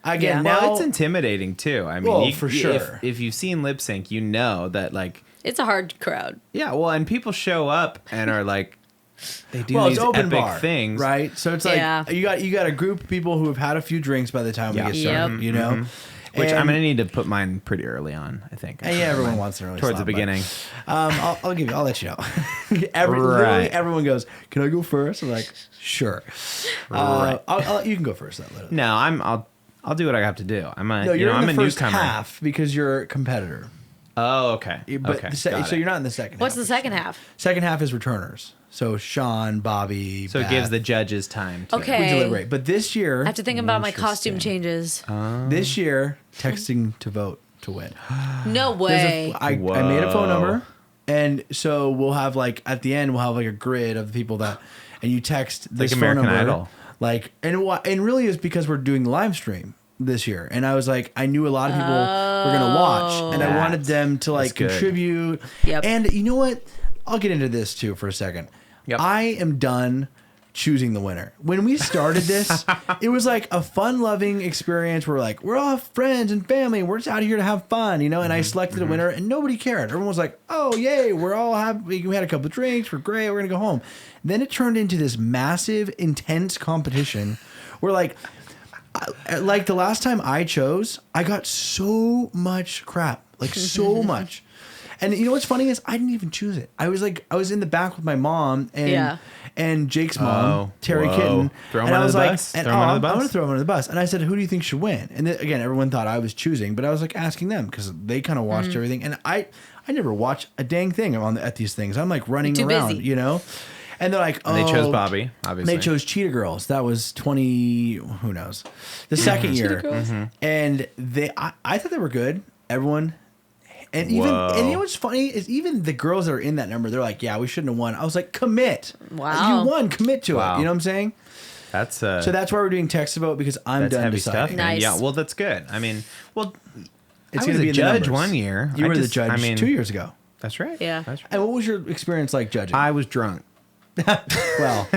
again, Yeah. now Well, it's intimidating too. I mean, Well, for sure. If you've seen lip sync, you know that like, It's a hard crowd. yeah. Well, and people show up and are like, they do well, these it's open epic bar things, right? So it's like Yeah. you got a group of people who have had a few drinks by the time Yeah. we get started, Yep. Which And- I'm gonna need to put mine pretty early on. I think. And yeah, everyone wants an early towards slot, the but, beginning. I'll let you know. Literally Right. everyone goes, "Can I go first?" I'm like, "Sure." Right. You can go first. No, I'll do what I have to do. I'm a No, you're I'm in a the first newcomer. half because you're a competitor. Oh, okay. But Okay. so got it. you're not in the second. What's half. the second half? Second half is returners. So Sean, Bobby. So it Beth, gives the judges time to Okay. we deliberate. But this year, I have to think about my costume changes. texting to vote to win. No There's way. I made a phone Whoa. number, and so we'll have like at the end we'll have like a grid of the people that, and you text this Like phone American number, Idol. like and really is because we're doing the live stream this year, and I was like I knew a lot of people were gonna watch, and I wanted them to like That's good. contribute. Yep. And you know what? I'll get into this too for a second. Yep. I am done choosing the winner. When we started this, it was like a fun-loving experience. We're all friends and family. We're just out here to have fun, you know. And I selected a winner, and nobody cared. Everyone was like, "Oh, yay! We're all happy. We had a couple of drinks. We're great. We're gonna go home." Then it turned into this massive, intense competition. Where like the last time I chose, I got so much crap, like so much. And you know what's funny is I didn't even choose it. I was in the back with my mom and Jake's mom, Oh, Terry whoa. Kitten. Throw him and under I was the like, bus? and, Throw him under the I'm bus? going to throw him under the bus. And I said, who do you think should win? And then, again, everyone thought I was choosing, but I was like asking them because they kind of watched everything. And I never watch a dang thing at these things. I'm like running You're too around, busy. you know? And they're like, oh. And they chose Bobby, obviously. They chose Cheetah Girls. That was 20, who knows? The second year. Girls. And I thought they were good. Everyone. And even Whoa. and you know what's funny is even the girls that are in that number, they're like, yeah, we shouldn't have won. I was like, commit. Wow. You won, commit to Wow. it. You know what I'm saying? That's So that's why we're doing text to vote because I'm that's done heavy deciding. stuff. Nice. Yeah, well, that's good. I mean, well, It's I going was to be a in the judge numbers. one year. You I were the just- judge I mean, 2 years ago. That's right. Yeah. That's right. And what was your experience like judging? I was drunk. Well,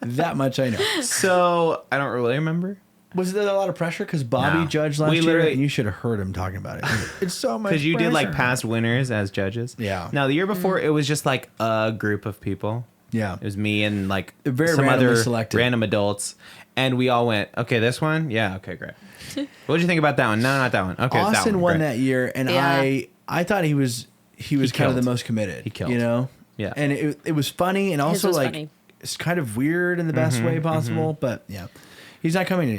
that much I know. So I don't really remember. Was there a lot of pressure? Because Bobby No. judged last We year, literally- and you should have heard him talking about it. It's so much Because you did like pressure. past winners as judges. Yeah. Now the year before it was just like a group of people. Yeah. It was me and like Very some randomly other selected. random adults, and we all went, okay, this one, yeah, okay, great. What did you think about that one? No, not that one. Okay, it's Austin that one. won great. that year, and Yeah. I thought he was kind of killed. the most committed. He killed. You know. Yeah. And it was funny, and also was like funny. it's kind of weird in the best Mm-hmm, way possible. But yeah, he's not coming in.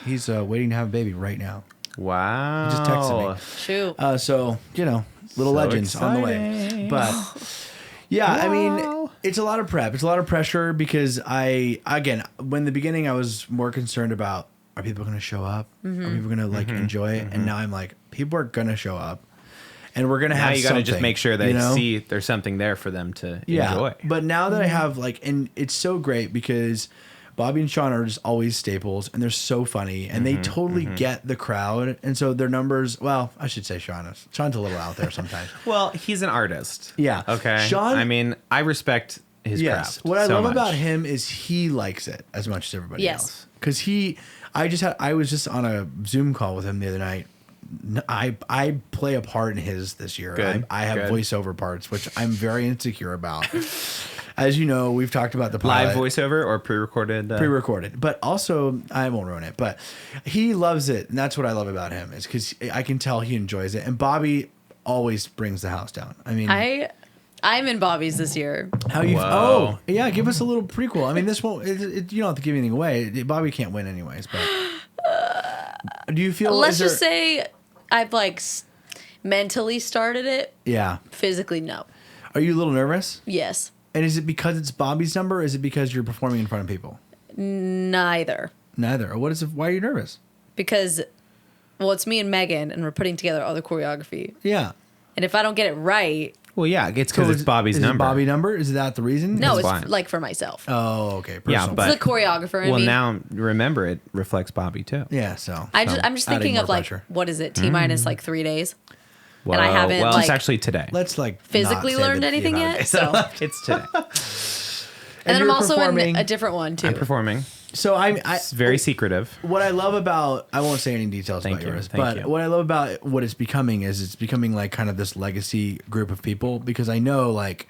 He's waiting to have a baby right now. Wow. He just texted me. Shoot. So you know, little So legends on the way. exciting. But yeah, I mean, Wow. it's a lot of prep. It's a lot of pressure because when the beginning I was more concerned about are people going to show up? Are people going to like enjoy it? And now I'm like, people are going to show up, and we're going to Now have. you got to just something, make sure they you know? see there's something there for them to Yeah, enjoy. but now that I have like, and it's so great because Bobby and Sean are just always staples, and they're so funny, and they totally get the crowd, and so their numbers. Well, I should say Sean's a little out there sometimes. Well, he's an artist. Yeah. Okay. Sean- I mean, I respect his craft. What I so love much. about him is he likes it as much as everybody Yes. else. Because I was just on a Zoom call with him the other night. I play a part in his this year. Good, I have good. voiceover parts, which I'm very insecure about. As you know, we've talked about the live pilot. voiceover or pre-recorded. Pre-recorded, but also I won't ruin it. But he loves it, and that's what I love about him is because I can tell he enjoys it. And Bobby always brings the house down. I mean, I'm in Bobby's this year. how you? Whoa. Oh, yeah. Give us a little prequel. I mean, this won't. You don't have to give anything away. Bobby can't win anyways. But do you feel? Let's just say I've like mentally started it. Yeah. Physically, no. Are you a little nervous? Yes. And is it because it's Bobby's number? Or is it because you're performing in front of people? Neither. Neither. Or what is it? Why are you nervous? Because, well, it's me and Megan, and we're putting together all the choreography. Yeah. And if I don't get it right, Well, yeah, it's because it's Bobby's is number. It Bobby number? Is that the reason? no, That's it's fine. like for myself. Oh, okay. Yeah, Personal. but It's the choreographer in well, me. now remember it reflects Bobby too. Yeah. So I'm just adding thinking more of like, pressure. what is it? T minus like 3 days. Whoa, I haven't, Well, it's like, actually today. let's like Physically not say learned the anything amount of yet? days. So, It's today. and then I'm you're also in performing- a different one too. I'm performing. So I It's very secretive. what I love about I won't say any details Thank about you, yours, thank but you. what I love about what it's becoming is it's becoming like kind of this legacy group of people because I know like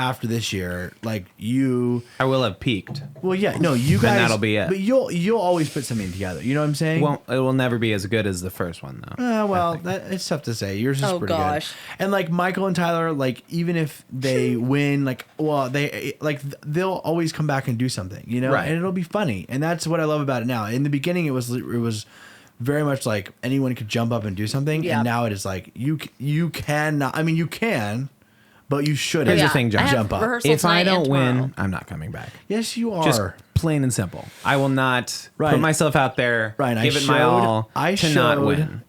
after this year, like you. I will have peaked. Well, yeah, no, you guys. And that'll be it. But you'll always put something together. You know what I'm saying? It will never be as good as the first one, though. Well, it's tough to say. Yours is pretty gosh. good. And like Michael and Tyler, like even if they win, like they'll always come back and do something, you know, Right. and it'll be funny. And that's what I love about it now. In the beginning, it was very much like anyone could jump up and do something, Yeah. and now it is like you cannot. I mean, you can, but you shouldn't. Here's the thing, John. I have Jump up. rehearsal If I tonight and don't win, tomorrow. I'm not coming back. Yes, you are. Just plain and simple. I will not Ryan, put myself out there, Ryan, give it my all I to showed not win.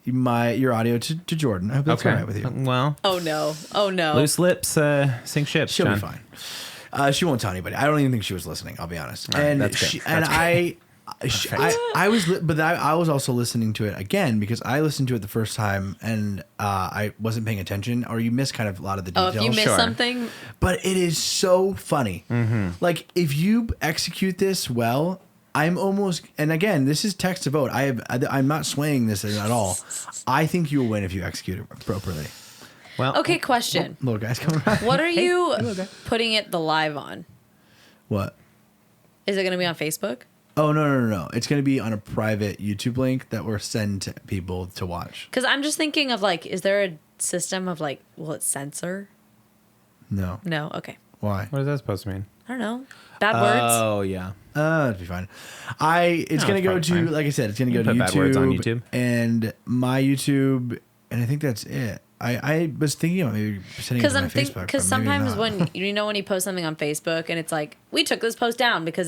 your audio to Jordan. I hope that's all right with you. Well, Oh no. loose lips sink ships, She'll John. be fine. She won't tell anybody. I don't even think she was listening. I'll be honest. All right, And that's good. she, and I was also listening to it again because I listened to it the first time and I wasn't paying attention, or you miss kind of a lot of the Oh, details. if you miss Sure. something, But it is so funny. Mm-hmm. Like if you execute this well, I'm almost, and again, this is text to vote. I'm not swaying this at all. I think you'll win if you execute it appropriately. Well, okay, question. Little guys coming around. What are you little guy. putting it the live on? What? Is it going to be on Facebook? Oh, no. It's going to be on a private YouTube link that we're sending to people to watch. Because I'm just thinking of like, is there a system of like, will it censor? No. No. Okay. Why? what is that supposed to mean? I don't know. Bad words. Oh, yeah. It'll be fine. It's No, going to it's go probably to, fine. like I said, it's going to You go to put YouTube. bad words on YouTube. And my YouTube, and I think that's it. I was thinking about maybe sending it Because to my I'm Facebook. thinking, but because maybe sometimes not. when when you post something on Facebook and it's like, we took this post down because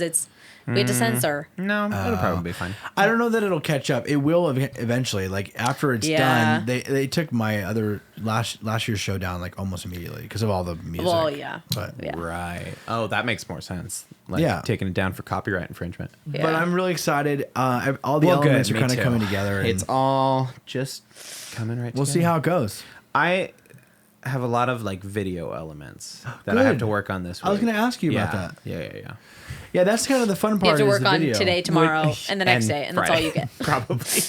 we had to censor. No, it'll probably be fine. I don't know that it'll catch up. It will eventually. Like after it's Yeah. done, they took my other last year's show down like almost immediately because of all the music. Well, yeah. But Yeah. Right. Oh, that makes more sense. Like Yeah. taking it down for copyright infringement. Yeah. But I'm really excited. All the elements are me kind of too. coming together. And It's all just coming right we'll see together. how it goes. I have a lot of like video elements that I have Good. to work on this week. I was going to ask you about that. Yeah. Yeah, that's kind of the fun You part. have to is work the on video. today, tomorrow, and the next And day, and that's all Friday. you get. Probably.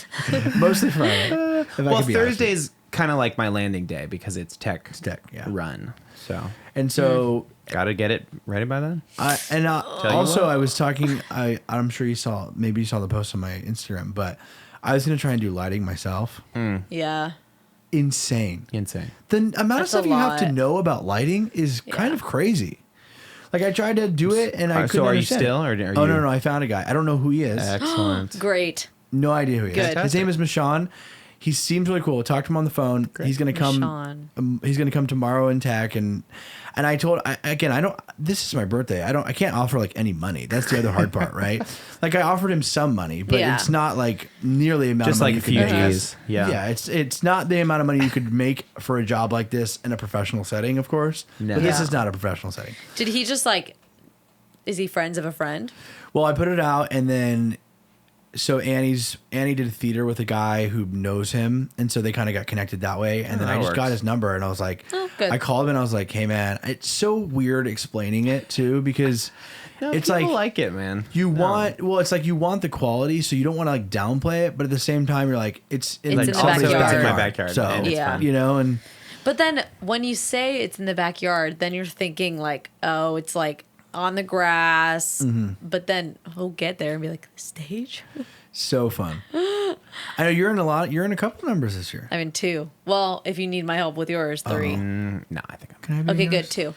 Mostly Friday. if I Well, could be honest with you. Thursday's kind of like my landing day because it's tech, yeah. run. So And so, got to get it ready by then. and you also what. I was talking. I'm sure maybe you saw the post on my Instagram, but I was going to try and do lighting myself. Yeah. Insane. Insane. The amount of That's a stuff you have to lot. know about lighting is kind Yeah. of crazy. Like I tried to do it and I couldn't So are you understand. still, or are Oh you? no, I found a guy. I don't know who he is. Excellent. Great. No idea who he is. Good. His name is Michon. He seems really cool. Talked to him on the phone. He's gonna come. Michon. He's gonna come tomorrow in tech, and I told I don't. This is my birthday. I can't offer like any money. That's the other hard part, right? Like I offered him some money, but Yeah. it's not like nearly the amount Just of money like a you few could make. G's. Yeah. Yeah, it's not the amount of money you could make for a job like this in a professional setting, of course. No. But this Yeah. is not a professional setting. Did he just like, is he friends of a friend? Well, I put it out, and then so Annie did theater with a guy who knows him, and so they kind of got connected that way. And then that I just works. got his number, and I was like, Oh, good. I called him, and I was like, hey man, it's so weird explaining it too because No, it's people like it, man. you No. want it's like you want the quality, so you don't want to like downplay it, but at the same time you're like it's in, It's the in the somebody's backyard. It's in my backyard, So and it's fine. you know, and But then when you say it's in the backyard, then you're thinking like, oh, it's like on the grass. Mm-hmm. But then he'll get there and be like, the stage? so fun. I know you're in a couple numbers this year. I'm in 2. Well, if you need my help with yours, 3. No, I think I'm Can I have you Okay, in good, yours? 2.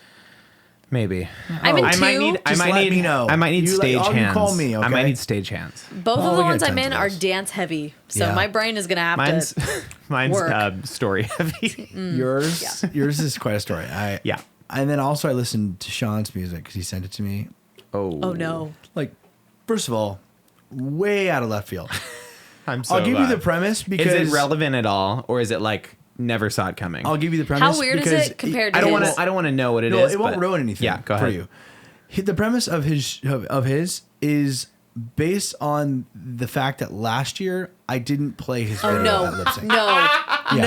maybe. I'm in I 2. might need. Just let me know. I might need You stage oh, hands. you call me, I might okay? need stage hands. Both Oh, of we the got ones I'm 10 in to are those. dance heavy. So Yeah. my brain is going to have Mine's to. Work. story heavy. Yours is quite a story. Yeah. And then also I listened to Sean's music because he sent it to me. Oh, no. Like, first of all, way out of left field. I'm so I'll give you glad. the premise because Is it relevant at all, or is it like never saw it coming? I'll give you the premise. How weird is because it compared to I don't want his? to. I don't want to know what it No, is. it won't but- ruin anything. Yeah, go for ahead. you. The premise of his is based on the fact that last year I didn't play his Oh, video no. at lip sync. No. Yeah.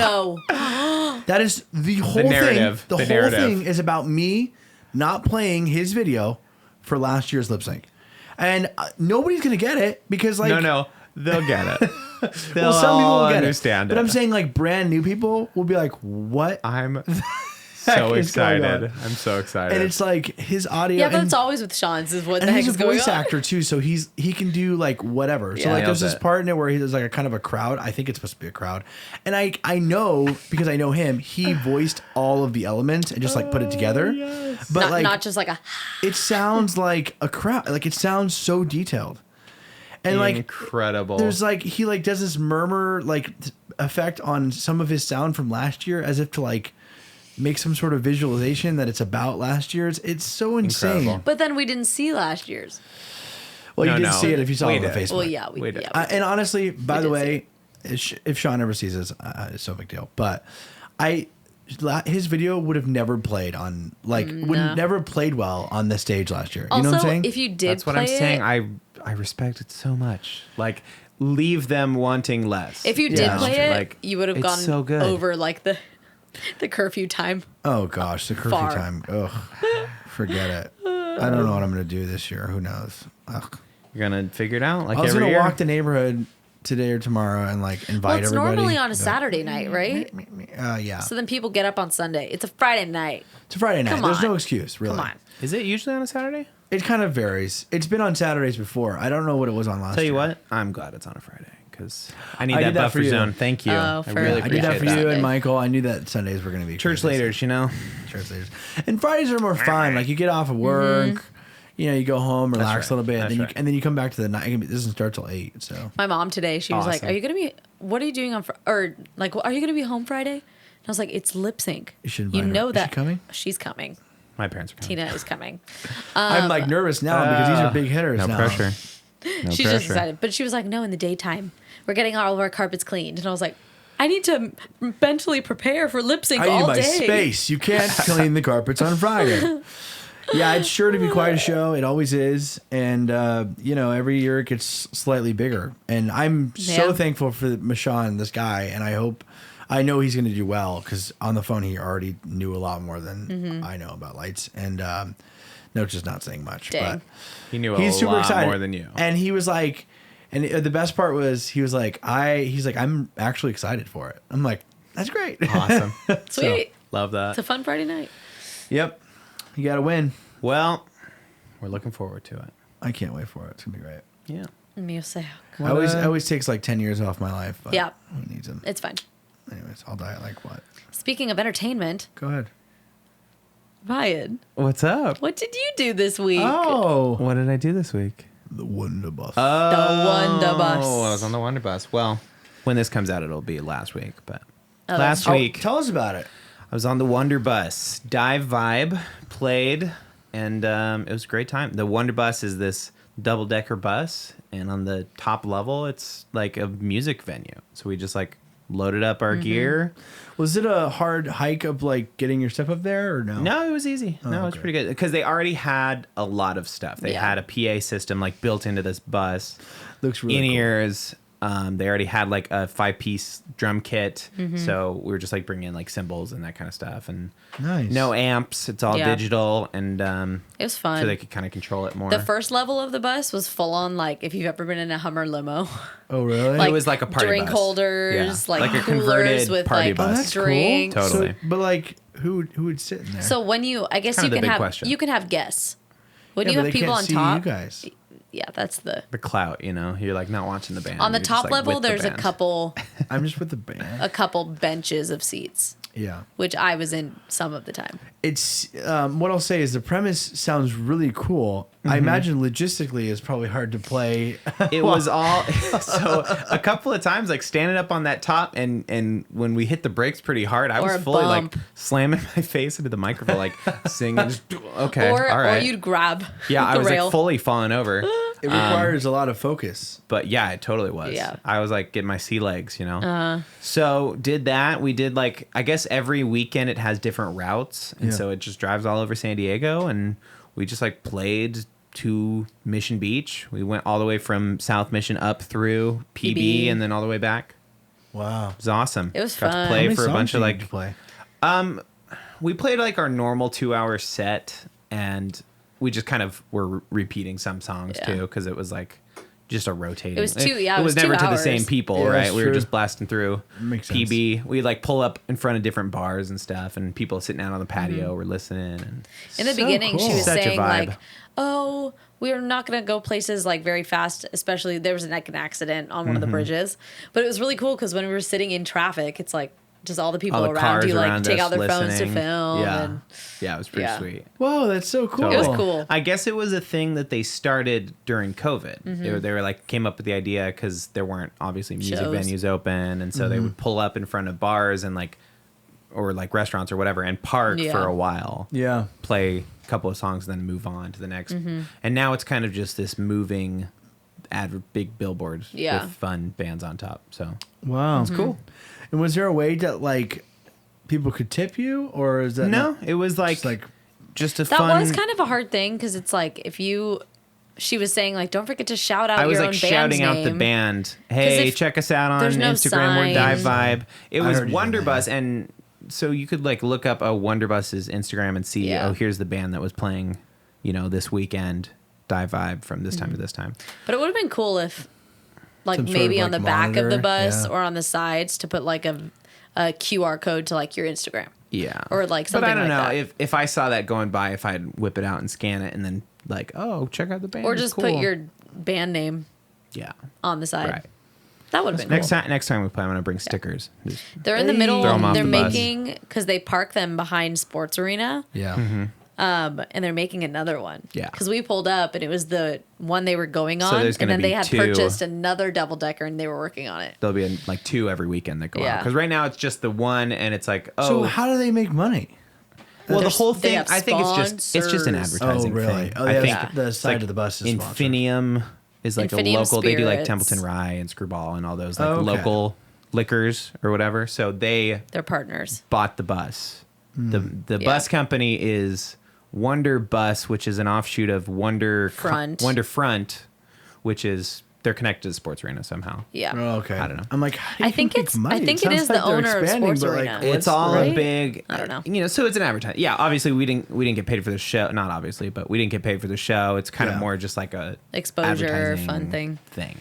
No. That is the whole narrative. thing. The The whole narrative. thing is about me not playing his video for last year's lip sync, and nobody's gonna get it because like No, they'll get it. They'll well, some people will get understand it. But I'm saying like brand new people will be like, what? I'm so is going on? excited. I'm so excited. And it's like his audio. Yeah, but and, it's always with Sean's is what the and heck he's is a going voice on. actor too, so he can do like whatever. So Yeah. like there's Nails this it. part in it where he does like a kind of a crowd. I think it's supposed to be a crowd, and I know because I know him. He voiced all of the elements and just like put it together. But Not, like not just like a. it sounds like a crowd. Like it sounds so detailed, and like incredible. there's like he like does this murmur like effect on some of his sound from last year as if to like make some sort of visualization that it's about last year's. It's so insane. Incredible. But then we didn't see last year's. Well, No, you did no. see it if you saw We it on the did. Facebook. Well, yeah, we Wait, did. And honestly, by We the did way, if Sean ever sees this, it's no big deal. But his video would have never played on would never played well on the stage last year. You Also, know what I'm saying? if you did That's what play I'm saying. it, I respect it so much. Like, leave them wanting less. if you did Yeah. play it, Like, you would have it's gone so good. over like the curfew time. Oh gosh, the curfew Far. time. Ugh, forget it. I don't know what I'm gonna do this year. Who knows? Ugh. You're gonna figure it out. Like I was every gonna year. walk the neighborhood today or tomorrow and like invite Well, it's everybody. normally on a but- Saturday night, right? Yeah, So then people get up on Sunday. It's a Friday night. it's a Friday night. Come There's on. no excuse, really. Come on. Is it usually on a Saturday? It kind of varies. It's been on Saturdays before. I don't know what it was on last Tell you year. what, I'm glad it's on a Friday because I need I that did that for buffer you. zone. Thank you. Oh, I for- really Yeah, I did appreciate that for that. you and Sunday. Michael. I knew that Sundays were going to be Church crazy. leaders, you know. Church leaders. And Fridays are more fun. Like you get off of work, you know, you go home, relax right. a little bit, That's then right. and then you come back to the night. It doesn't start till 8. So My mom today, she was like, Awesome. "Are you gonna be? What are you doing on? Or like, are you gonna be home Friday?" And I was like, "It's lip sync. You should You invite her. know Is that she coming? She's coming. My parents are coming. Tina is coming. I'm like nervous now because these are big hitters No now. pressure. No She's pressure. just excited, but she was like, "No, in the daytime, we're getting all of our carpets cleaned." And I was like, "I need to mentally prepare for lip sync I need all my day." space. You can't clean the carpets on Friday. Yeah, it's sure to be quite a show. It always is. And, you know, every year it gets slightly bigger. And I'm so Yeah. thankful for Michon, this guy. And I know he's going to do well because on the phone he already knew a lot more than I know about lights. And no, just not saying much. Dang. But He knew he's a super lot excited. more than you. And he was like, and the best part was he was like, I'm actually excited for it. I'm like, that's great. Awesome. Sweet. Love It's a that. fun Friday night. Yep. You got to win. Well, we're looking forward to it. I can't wait for it. It's gonna be great. Yeah. Music. I always takes like 10 years off my life. But Yeah. Who needs them? It's fine. Anyways, I'll die at like what? Speaking of entertainment, Go ahead. Ryan, What's up? what did you do this week? Oh, What did I do this week? the Wonder Bus. The Wonder Bus. Oh, I was on the Wonder Bus. Well, when this comes out, it'll be last week. But Oh, last that's- week, Tell us about it. I was on the Wonder Bus. Dive Vibe played, and it was a great time. The Wonder Bus is this double-decker bus, and on the top level, it's like a music venue. So we just like loaded up our gear. Was it a hard hike of like getting your stuff up there or no? No, it was easy. No, it was okay. pretty good because they already had a lot of stuff. They Yeah. had a PA system like built into this bus. Looks really in cool. ears. They already had like a 5-piece drum kit, so we were just like bringing in like cymbals and that kind of stuff, and Nice. no amps. It's all Yeah. digital, and It was fun. so they could kind of control it more. The first level of the bus was full on, like, if you've ever been in a Hummer limo. Oh, really? Like, it was like a party drink bus. holders, Yeah. like a coolers converted with, party like, Oh, bus. that's drinks. cool. Totally. So, but like, who would sit in there? So when you, I guess Kinda you the can big have, question. you can have guests. When yeah, you but have they people can't on see top, you guys. yeah, that's the. The clout, you know, you're like not watching the band. On the you're just, top like, level, with the there's a band. couple, I'm just with the band. benches of seats, Yeah. which I was in some of the time. It's what I'll say is the premise sounds really cool. I imagine logistically it's probably hard to play. It was all so a couple of times like standing up on that top and when we hit the brakes pretty hard, I Or was a fully bump. like slamming my face into the microphone, like singing. Just, okay, or all right. or you'd grab Yeah, I the was rail. like fully falling over. It requires a lot of focus. But yeah, it totally was. Yeah. I was like getting my sea legs, you know. So did that. We did like I guess every weekend it has different routes, and Yeah. so it just drives all over San Diego, and we just like played to Mission Beach. We went all the way from South Mission up through PB, PB. and then all the way back. Wow. It was awesome. It was Got fun. to play How many for a songs bunch do of you like get to play. we played like our normal 2-hour set, and we just kind of were repeating some songs Yeah. too because it was like just a rotating. It was two- yeah, It it was was never 2 to the hours. same people, Yeah, right? that's We were true. just blasting through Makes sense. PB. We'd like pull up in front of different bars and stuff, and people sitting out on the patio were listening. And In the So beginning, she cool. was Such a saying vibe. like, "Oh, we are not going to go places like very fast." Especially there was like an accident on one of the bridges, but it was really cool because when we were sitting in traffic, it's like just all the people all the around cars you like around take us out their phones to listening. film. Yeah, And yeah, it was pretty Yeah. sweet. Whoa, that's so cool. it was cool. I guess it was a thing that they started during COVID. Mm-hmm. They were like came up with the idea because there weren't obviously music Shows. venues open, and so they would pull up in front of bars and like or like restaurants or whatever and park Yeah. for a while. Yeah. Play a couple of songs and then move on to the next. Mm-hmm. And now it's kind of just this moving big billboards Yeah. with fun bands on top. So Wow. Mm-hmm. It's cool. And was there a way that like people could tip you, or is that no, not- it was like just like just a That fun. was kind of a hard thing because it's like if you, she was saying like, don't forget to shout out I was your like own band's shouting out the name. band. Hey, if check us out on there's no Instagram. We're Dive sign. Vibe. It I was heard you say that, Wonderbus, and so you could like look up a Wonderbus's Instagram and see, Yeah. oh, here's the band that was playing, this weekend, Dive Vibe from this time to this time. But it would have been cool if, like, Some sort maybe of, on like, the back of the monitor, bus yeah. or on the sides to put like a QR code to like your Instagram. Yeah, Or, like, But something I don't like know that. if I saw that going by, if I'd whip it out and scan it and then like, oh, check out the band, Or it's just cool. put your band name yeah. on the side. Right. That would have been cool. Next time we play, I'm gonna bring stickers. Just- They're in the Hey. middle. Throw 'em off They're the bus. making, because they park them behind Sports Arena. yeah. And they're making another one. Yeah. Because we pulled up and it was the one they were going on. there's And gonna then be they had two. purchased another double decker and they were working on it. There'll be like 2 every weekend that go out Yeah. because right now it's just the one, and it's like, oh, So how do they make money? well, the There's- whole they thing. have I think it's just an sponsors. advertising Oh, really? thing. Oh, I yeah, think the it's side like of the bus is sponsored. Infinium is like Infinium a local. They do like Spirits. Templeton Rye and Screwball and all those like Oh, okay. local liquors or whatever. So they They're partners. bought the bus. Hmm. The Yeah. bus company is Wonder Bus, which is an offshoot of Front. Wonder Front, which is they're connected to the Sports Arena somehow. Yeah. Oh, okay. I don't know. I'm like, how do I you think make it's- money? I think it sounds is the like they're owner of expanding, Sports but, Arena. what's It's all the- a big, I don't know. So it's an advertising. Yeah, obviously we didn't get paid for the show. Not obviously, but we didn't get paid for the show. It's kind of Yeah. more just like a Exposure, advertising fun thing.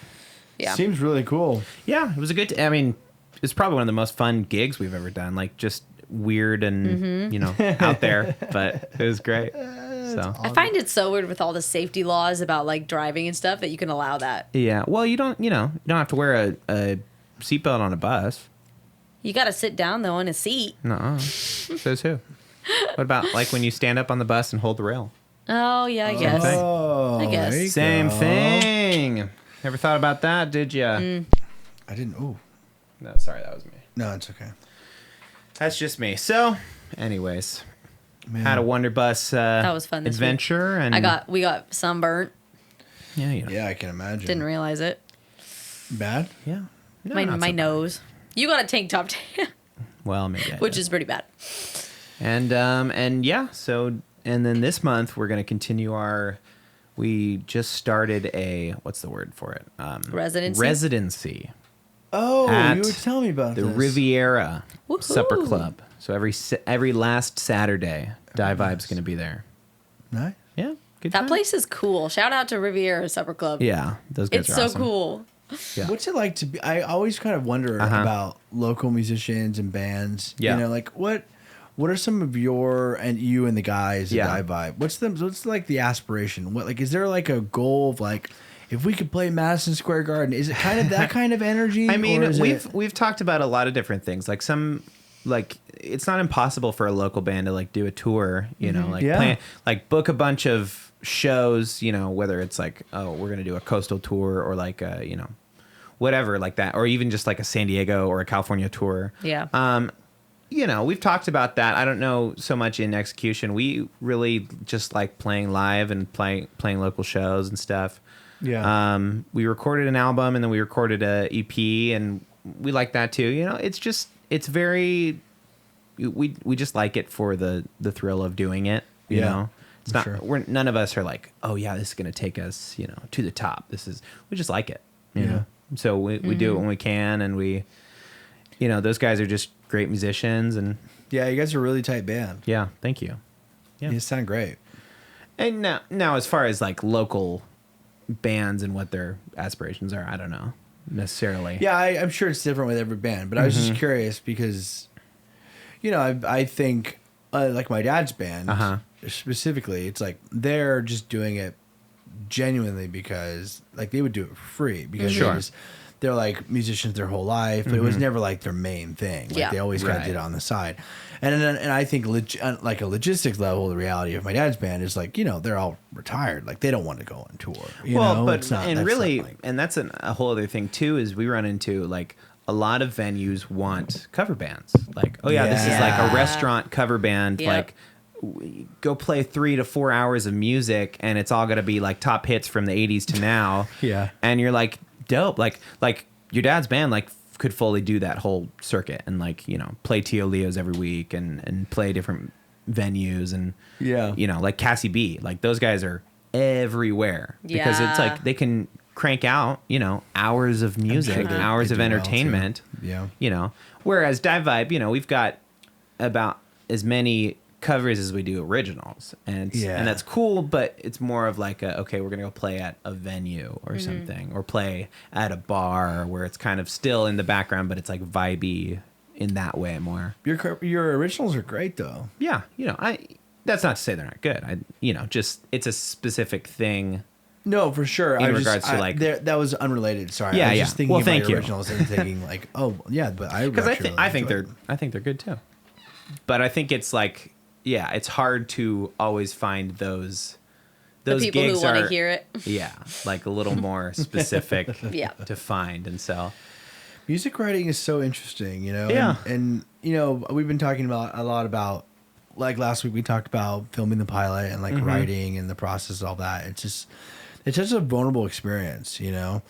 Yeah. Seems really cool. Yeah, it was a good. I mean, it's probably one of the most fun gigs we've ever done. Like just weird and out there, but it was great. So I find it so weird with all the safety laws about like driving and stuff that you can allow that. yeah, well, you don't have to wear a seatbelt on a bus. You got to sit down though in a seat. No, says who? What about like when you stand up on the bus and hold the rail? Oh yeah, I guess. thing. Oh, I guess. there you Same go. thing. Never thought about that, did ya? I didn't. Oh, No, sorry, that was me. no, it's okay. That's just me. So, anyways, Man. had a Wonder Bus That was fun this week. adventure, and We got sunburnt. yeah, Yeah, I can imagine. Didn't realize it. Bad. yeah. No, my not my so bad. nose. You got a tank top, Well, maybe, I which did. is pretty bad. and yeah. So, and then this month we're gonna continue our. We just started a what's the word for it? Residency? Residency. Oh, At you were telling me about The this. Riviera Woohoo. Supper Club. So every last Saturday, Dive Vibe's going to be there. Nice. Yeah, good That time. place is cool. Shout out to Riviera Supper Club. Yeah, those guys It's are so awesome. cool. Yeah. What's it like to be? I always kind of wonder about local musicians and bands. Yeah. You know, like what are some of your and you and the guys Yeah. at Dive Vibe? What's like the aspiration? What like is there like a goal of like if we could play Madison Square Garden? Is it kind of that kind of energy? I mean, or is we've talked about a lot of different things. Like it's not impossible for a local band to like do a tour, like Yeah. plan, like book a bunch of shows, whether it's like, oh, we're going to do a coastal tour or like whatever like that, or even just like a San Diego or a California tour. Yeah. We've talked about that. I don't know so much in execution. We really just like playing live and playing local shows and stuff. Yeah. We recorded an album and then we recorded a EP and we like that too. It's very, we just like it for the thrill of doing it. You Yeah, know, it's not, sure. none of us are like, oh yeah, this is going to take us, to the top. We just like it. You know? So we do it when we can. And we, those guys are just great musicians and Yeah, you guys are a really tight band. yeah, thank you. Yeah. You sound great. And now as far as like local bands and what their aspirations are. I don't know necessarily. Yeah, I'm sure it's different with every band, but I was just curious because, I think like my dad's band specifically, it's like they're just doing it genuinely because like they would do it for free because they're like musicians their whole life, but it was never like their main thing. Like they always kind of did it on the side. And I think like a logistics level, the reality of my dad's band is like, they're all retired. Like they don't want to go on tour. And that's a whole other thing too, is we run into like a lot of venues want cover bands. Like, this is like a restaurant cover band. Like go play 3 to 4 hours of music and it's all going to be like top hits from the 80s to now. And you're like, dope. Like your dad's band like could fully do that whole circuit and like play Tio Leo's every week and play different venues and like Cassie B, like those guys are everywhere because it's like they can crank out hours of music, hours of entertainment. Whereas Dive Vibe, we've got about as many covers as we do originals, and that's cool, but it's more of like we're gonna go play at a venue or something, or play at a bar where it's kind of still in the background, but it's like vibey in that way more. Your originals are great though. That's not to say they're not good. Just it's a specific thing. No, for sure. In regards to like that was unrelated. Sorry, I was just thinking about your originals and thinking like, but I think they're good too. But I think it's like. Yeah, it's hard to always find those the people gigs who want to hear it. Yeah, like a little more specific to find. And so music writing is so interesting, Yeah. And we've been talking about a lot about like last week we talked about filming the pilot and like writing and the process of all that. It's such a vulnerable experience, I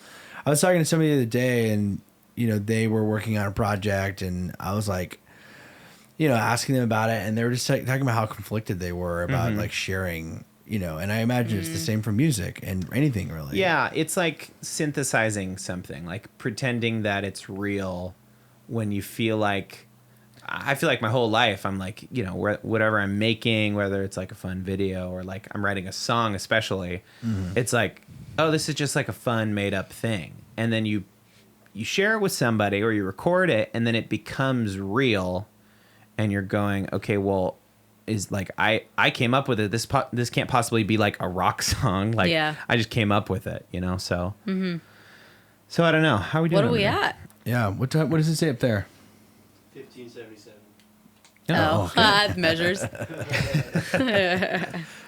was talking to somebody the other day and they were working on a project and I was like asking them about it, and they were just talking about how conflicted they were about like sharing, and I imagine it's the same for music and anything really. Yeah, it's like synthesizing something, like pretending that it's real when you feel like, I feel like my whole life I'm like, whatever I'm making, whether it's like a fun video or like I'm writing a song especially, it's like, oh, this is just like a fun made up thing. And then you share it with somebody or you record it and then it becomes real. And you're going, okay, well, is like I came up with it. This can't possibly be like a rock song. Like I just came up with it, So, so I don't know. How are we doing? What are we at? Yeah. What does it say up there? 1577. Measures.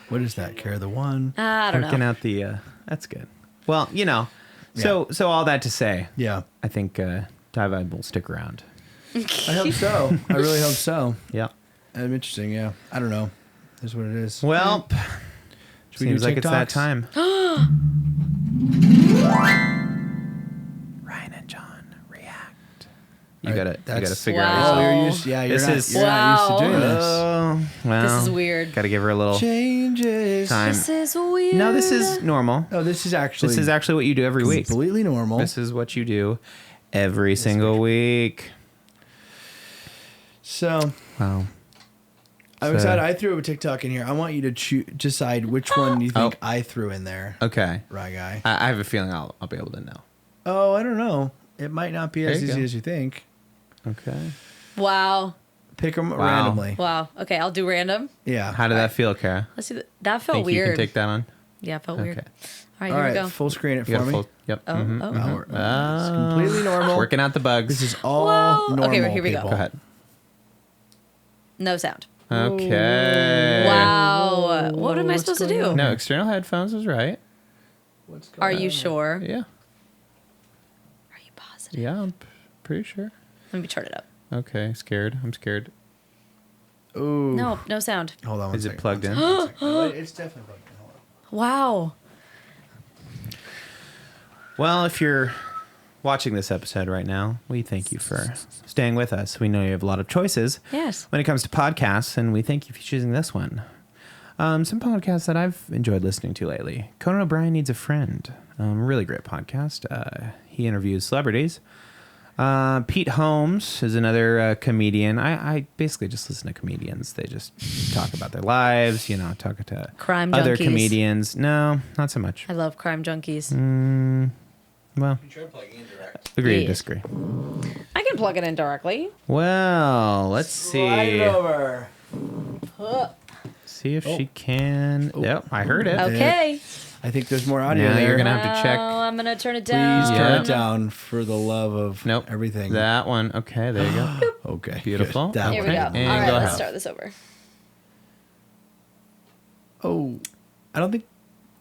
What is that? Carry the one. I don't Working know. out the. That's good. Well, So all that to say, I think Dive Vibe will stick around. I hope so. I really hope so. Yeah. I'm interesting. Yeah. I don't know. That's what it is. Well, seems like it's that time. Ryan and John react. You gotta figure out yourself. You're not used to doing this. Oh, well, This is weird. Gotta give her a little Changes. time. This is weird. No, this is normal. Oh, this is actually what you do every week. completely normal. This is what you do every single week. So, Wow. I'm excited. I threw a TikTok in here. I want you to decide which one you think I threw in there. Okay. Right, guy. I have a feeling I'll be able to know. Oh, I don't know. It might not be as There you easy go. as you think. Okay. Wow. Pick them randomly. Wow. Okay, I'll do random. Yeah. How did that feel, Kara? Let's see. That felt Think weird. you can take that on? Yeah, it felt weird. Okay. All right, All here right, we go. full screen it You for got a me. full. Yep. Oh, mhm, oh, mhm. It's completely normal. Working out the bugs. This is all Whoa. normal. Okay, here we go. people. Go ahead. No sound. Okay. Wow. What am I what's supposed to going do? on? No, external headphones is right. What's going Are on? you sure? Yeah. Are you positive? Yeah, I'm pretty sure. Let me turn it up. Okay, scared. I'm scared. Ooh. No, no sound. Hold on. Is it plugged in? It's definitely plugged in. Hold on. Wow. Well, if you're watching this episode right now, we thank you for staying with us. We know you have a lot of choices Yes. when it comes to podcasts, and we thank you for choosing this one. Some podcasts that I've enjoyed listening to lately. Conan O'Brien Needs a Friend. Really great podcast. He interviews celebrities. Pete Holmes is another comedian. I basically just listen to comedians. They just talk about their lives, talk to Crime other junkies. comedians. No, not so much. I love crime junkies. Well, You try plugging in direct. agree to Yeah. disagree. I can plug it in directly. Well, let's see. over. See if she can. Yep, I heard it. Okay. I think there's more audio Now there. you're gonna have to check. Oh, I'm gonna turn it down. Please turn Yeah. it down for the love of Nope. everything. That one. Okay, there you go. Okay. Beautiful. good. That Here one. we go. Okay, and All right, go let's ahead. start this over. Oh, I don't think.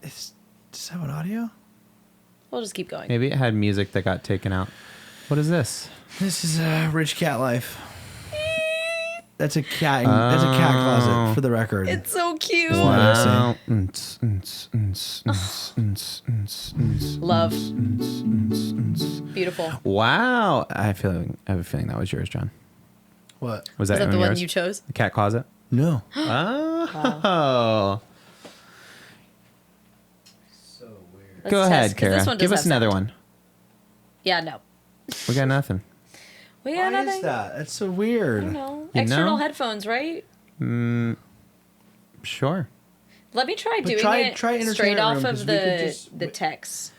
Does it have an audio? We'll just keep going. Maybe it had music that got taken out. What is this? This is Rich Cat Life. That's a cat. That's a cat closet for the record. It's so cute. Wow. Love. Beautiful. Wow. I have a feeling that was yours, John. What? Was Is that, that the one yours? you chose? The cat closet? No. Oh. So weird. Let's Go test, ahead, 'cause Cara. this one does Give us have another sound. one. Yeah, no. We got nothing. We got Why nothing. is that? That's so I weird. don't know. You External know? headphones, right? Sure. Let me try But doing try it straight entertainment off room, of 'cause we could just- the text.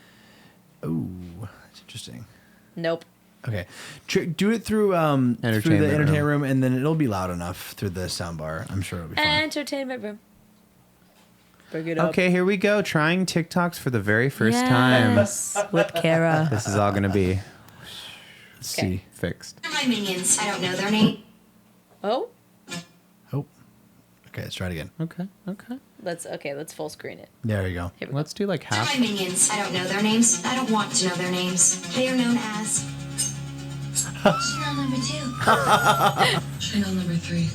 Ooh, that's interesting. Nope. Okay, do it through the Entertainment entertainment room. room, and then it'll be loud enough through the sound bar. I'm sure it'll be fine. Entertainment room. Bring it up. Okay, here we go. Trying TikToks for the very first time. Yes, with Cara. This is all going to be Let's Okay. see. fixed. They're my minions. I don't know their name. Oh, Oh, okay. Let's try it again. Okay. let's full screen it. There you go. Here we go. Let's do like They're my half. minions. I don't know their names. I don't want to know their names. They are known as Chanel number 2. Chanel number 3.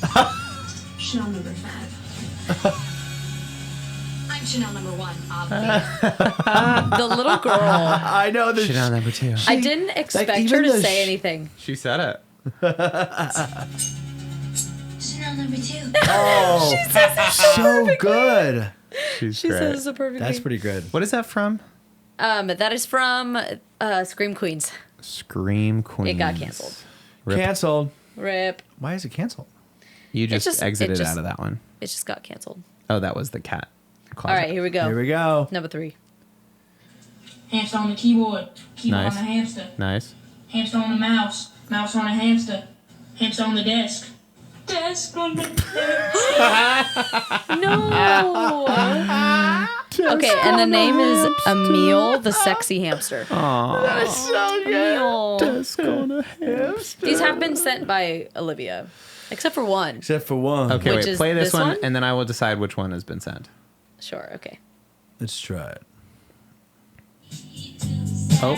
Chanel number 5. I'm Chanel number 1, obviously. The little girl. I know this. Chanel number 2. I didn't expect even her to the say anything. She said it. Chanel number 2. Oh, so good. She's She great. says it perfectly. That's pretty good. What is that from? That is from Scream Queens. Scream Queens. It got canceled. Rip. Canceled. Rip. Why is it canceled? You just, just- exited it just- out of that one. It just got canceled. Oh, that was the cat closet. All right, here we go. Here we go. Number 3. Hamster on the keyboard, keyboard Nice. on the hamster, Nice. hamster on the mouse, mouse on a hamster, hamster on the desk, desk on the No. Okay, and the name is Emil the sexy hamster. That's so good. Emil. These have been sent by Olivia, except for one. Except for one. Okay, Which wait. is Play this this one, one? and then I will decide which one has been sent. Sure. Okay. Let's try it. Oh,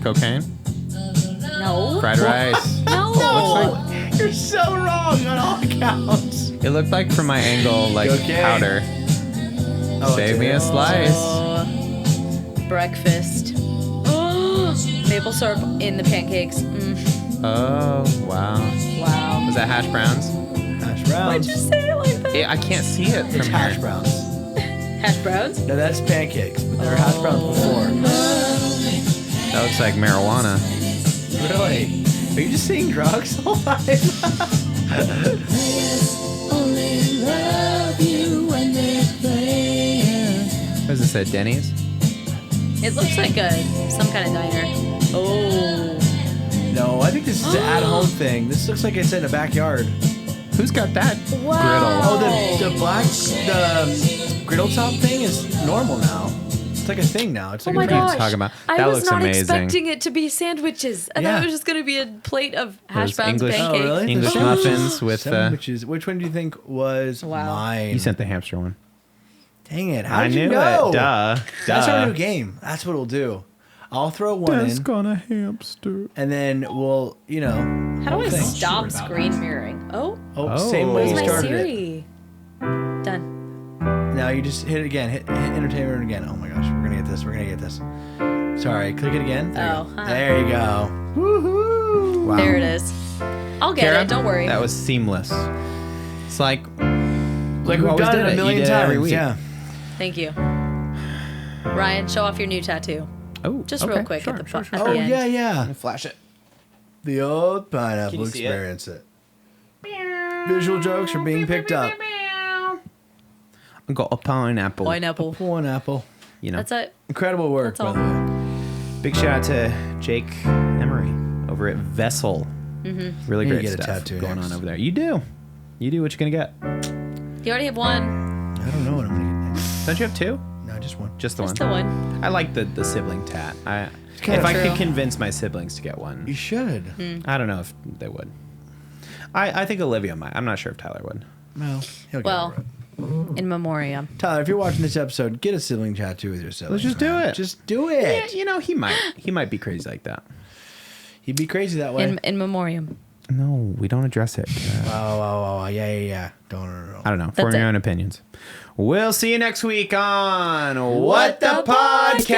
cocaine, No. fried rice. No. You're so wrong on all accounts. It looked like from my angle, like Cocaine. powder. Oh, Save me a slice. Breakfast. Maple syrup in the pancakes. Oh, wow. Wow. Was that hash browns? Hash browns. Just say it like that. I can't see it from It's here. hash browns. Hash browns. No, that's pancakes, but they were hash browns before. That looks like marijuana. Really? Are you just seeing drugs all the time? What does it say? Denny's? It looks like some kind of diner. Oh. No, I think this is an at-home thing. This looks like it's in a backyard. Who's got that Wow. griddle? Oh, the griddle top thing is normal now. It's like a thing now. It's Oh like my a What are you gosh. talking about? I That was looks not amazing. expecting it to be sandwiches. I thought Yeah. it was just going to be a plate of hash Those browns English- pancakes. Oh, really? English The muffins with sandwiches. Which one do you think was Wow. mine? You sent the hamster one. Dang it! How I did knew you know? it. Duh. That's our Duh. new game. That's what we'll do. I'll throw one in, gonna hamster. and then we'll, How do I thing. stop screen mirroring? Oh, Oh, same way Oh. you my started it. Siri. Done. Now you just hit it again. Hit entertainment again. Oh my gosh, we're gonna get this. We're gonna get this. Sorry, click it again. There you Oh, go. huh. There you go. Woohoo! Wow. There it is. I'll get Cara, it. Don't worry. That was seamless. It's like Like you we've always done did it a You million did it times. every week. Yeah. Thank you. Ryan, show off your new tattoo. Oh, Just okay, real quick sure, at the sure, at sure. the Oh end. yeah, yeah. Flash it. The old pineapple Can you see it? experience it. Visual jokes are being picked up. I got a pineapple. Pineapple. One apple. You know, That's it. Incredible work, That's by all. the way. big shout out to Jake Emery over at Vessel. Really You great get a stuff tattoo going next. on over there. You do. You do what you're gonna get. You already have one. I don't know what I'm gonna get next. Don't you have two? No, just one. Just the Just one. the one. I like the sibling tat. kinda If I true. could convince my siblings to get one, You should. I don't know if they would. I think Olivia might. I'm not sure if Tyler would. Well, he'll get Well, over it. in memoriam. Tyler, if you're watching this episode, get a sibling tattoo with your siblings. Let's just do man. it. Just do Yeah, it. you know, he might be crazy like that. He'd be crazy that way. In memoriam. No, we don't address it. Oh, yeah. Don't. I don't know. That's Form your it. own opinions. We'll see you next week on What the Podcast.